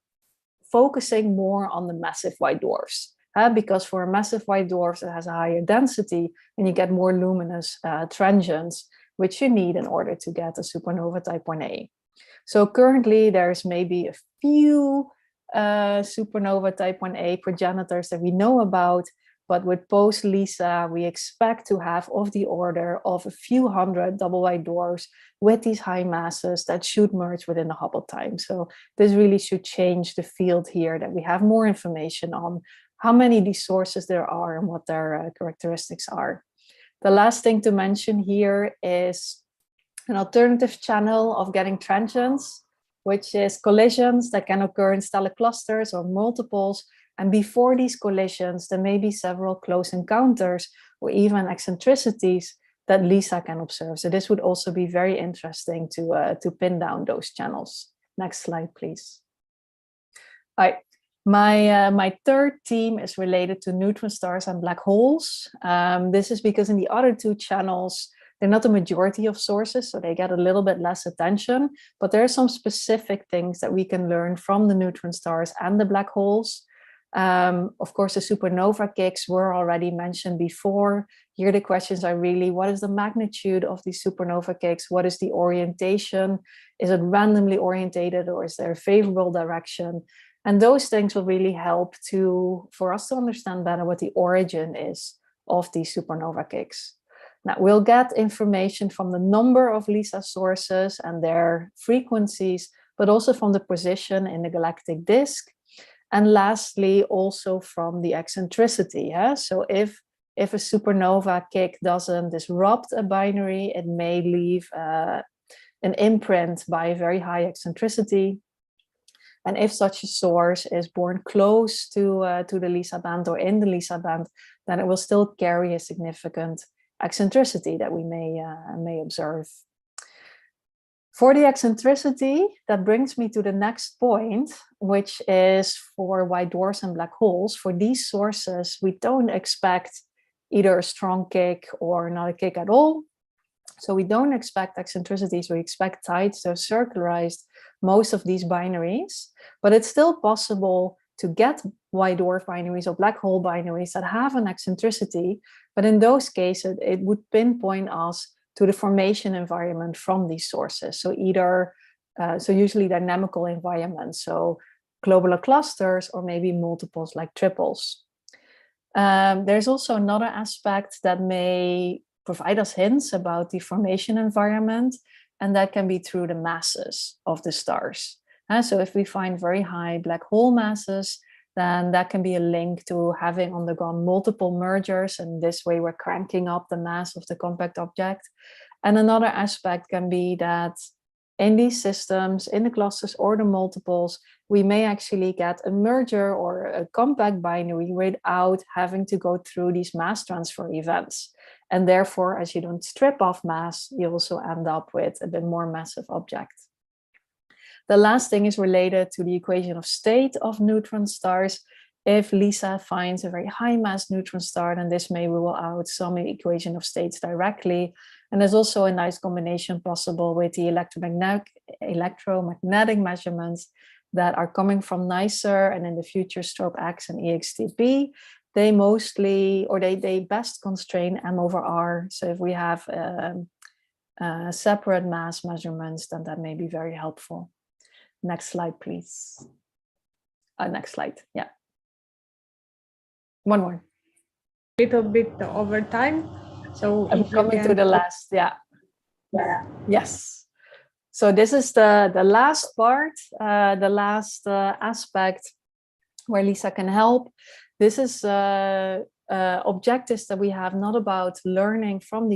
focusing more on the massive white dwarfs. Because for a massive white dwarf, it has a higher density and you get more luminous transients, which you need in order to get a supernova type 1a. So currently there's maybe a few supernova type 1a progenitors that we know about, but with post-LISA, we expect to have of the order of a few hundred double white dwarfs with these high masses that should merge within the Hubble time. So this really should change the field here, that we have more information on how many of these sources there are and what their characteristics are. The last thing to mention here is an alternative channel of getting transients, which is collisions that can occur in stellar clusters or multiples. And before these collisions, there may be several close encounters or even eccentricities that LISA can observe. So this would also be very interesting to pin down those channels. Next slide, please. All right. My third theme is related to neutron stars and black holes. This is because in the other two channels, they're not the majority of sources, so they get a little bit less attention, but there are some specific things that we can learn from the neutron stars and the black holes. Of course, the supernova kicks were already mentioned before. Here the questions are really, what is the magnitude of these supernova kicks? What is the orientation? Is it randomly orientated or is there a favorable direction? And those things will really help for us to understand better what the origin is of these supernova kicks. Now, we'll get information from the number of LISA sources and their frequencies, but also from the position in the galactic disk. And lastly, also from the eccentricity. Yeah? So if a supernova kick doesn't disrupt a binary, it may leave an imprint by a very high eccentricity. And if such a source is born close to the Lisa band or in the Lisa band, then it will still carry a significant eccentricity that we may observe. For the eccentricity, that brings me to the next point, which is for white dwarfs and black holes. For these sources, we don't expect either a strong kick or not a kick at all. So we don't expect eccentricities, we expect tides to have circularized most of these binaries, but it's still possible to get white dwarf binaries or black hole binaries that have an eccentricity, but in those cases, it would pinpoint us to the formation environment from these sources. So either, so usually dynamical environments, so globular clusters or maybe multiples like triples. There's also another aspect that may provide us hints about the formation environment, and that can be through the masses of the stars. So if we find very high black hole masses, then that can be a link to having undergone multiple mergers, and this way we're cranking up the mass of the compact object. And another aspect can be that in these systems, in the clusters or the multiples, we may actually get a merger or a compact binary without having to go through these mass transfer events. And therefore, as you don't strip off mass, you also end up with a bit more massive object. The last thing is related to the equation of state of neutron stars. If Lisa finds a very high mass neutron star, then this may rule out some equation of states directly. And there's also a nice combination possible with the electromagnetic measurements that are coming from NICER and in the future STROBE-X and EXTB. They mostly, or they best constrain M over R. So if we have separate mass measurements, then that may be very helpful. Next slide, please. Next slide, yeah. One more. Little bit over time. So I'm coming to the last, yeah. Yes. So this is the last part, the last aspect where Lisa can help. This is objectives that we have not about learning from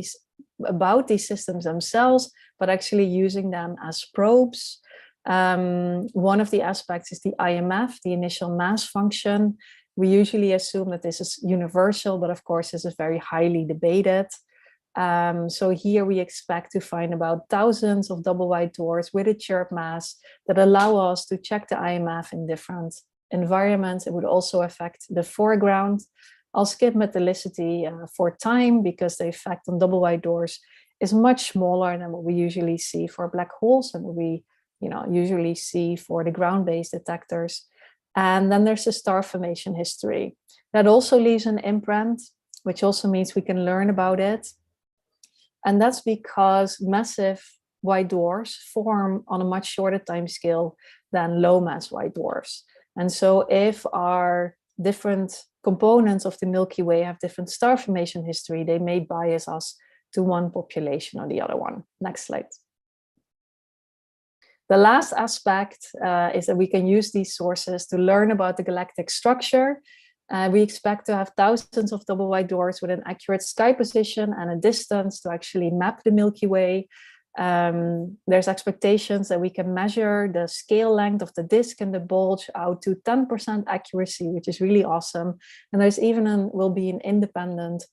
about these systems themselves, but actually using them as probes. One of the aspects is the IMF, the initial mass function. We usually assume that this is universal, but of course this is very highly debated. So here we expect to find about thousands of double white dwarfs with a chirp mass that allow us to check the IMF in different environments. It would also affect the foreground. I'll skip metallicity for time because the effect on double white dwarfs is much smaller than what we usually see for black holes and what we usually see for the ground-based detectors. And then there's the star formation history. That also leaves an imprint, which also means we can learn about it. And that's because massive white dwarfs form on a much shorter time scale than low mass white dwarfs. And so if our different components of the Milky Way have different star formation history, they may bias us to one population or the other one. Next slide. The last aspect is that we can use these sources to learn about the galactic structure. We expect to have thousands of double white dwarfs with an accurate sky position and a distance to actually map the Milky Way. There's expectations that we can measure the scale length of the disk and the bulge out to 10% accuracy, which is really awesome. And there's even will be an independent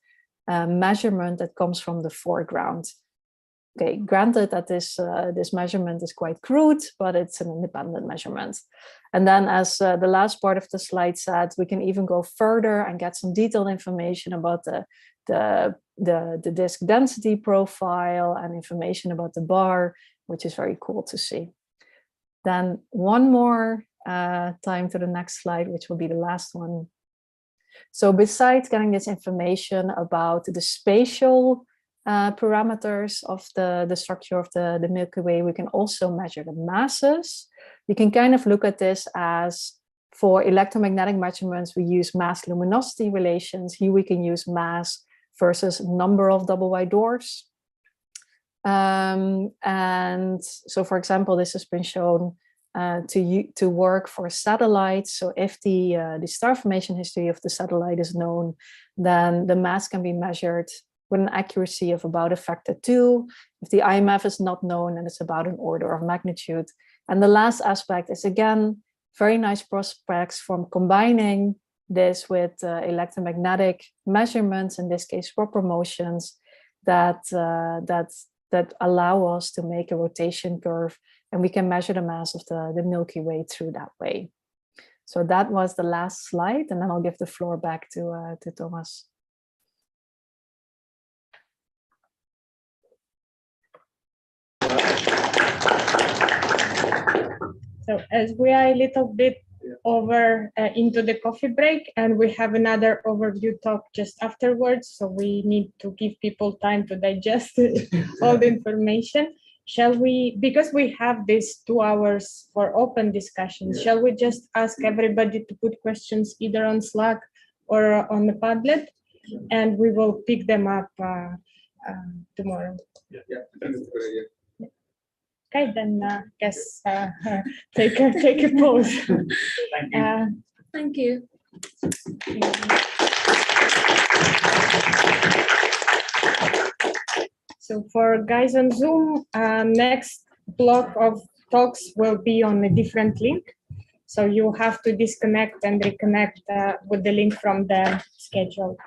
measurement that comes from the foreground. Okay, granted that this measurement is quite crude, but it's an independent measurement. And then as the last part of the slide said, we can even go further and get some detailed information about the disk density profile and information about the bar, which is very cool to see. Then one more time to the next slide, which will be the last one. So besides getting this information about the spatial parameters of the structure of the Milky Way, we can also measure the masses. You can kind of look at this as for electromagnetic measurements, we use mass luminosity relations. Here we can use mass versus number of double white dwarfs. And so, for example, this has been shown to work for satellites. So if the star formation history of the satellite is known, then the mass can be measured with an accuracy of about a factor 2. If the IMF is not known, then it's about an order of magnitude. And the last aspect is, again, very nice prospects from combining this with electromagnetic measurements, in this case proper motions, that allow us to make a rotation curve, and we can measure the mass of the Milky Way through that way. So that was the last slide, and then I'll give the floor back to Thomas. So as we are a little bit over into the coffee break, and we have another overview talk just afterwards, so we need to give people time to digest all the information. Shall we, because we have these 2 hours for open discussions, shall we just ask everybody to put questions either on Slack or on the Padlet, and we will pick them up tomorrow? Yeah, I think that's a good idea. Okay, then guess take a pause. Thank you. So for guys on Zoom, next block of talks will be on a different link. So you have to disconnect and reconnect with the link from the schedule.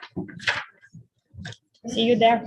See you there.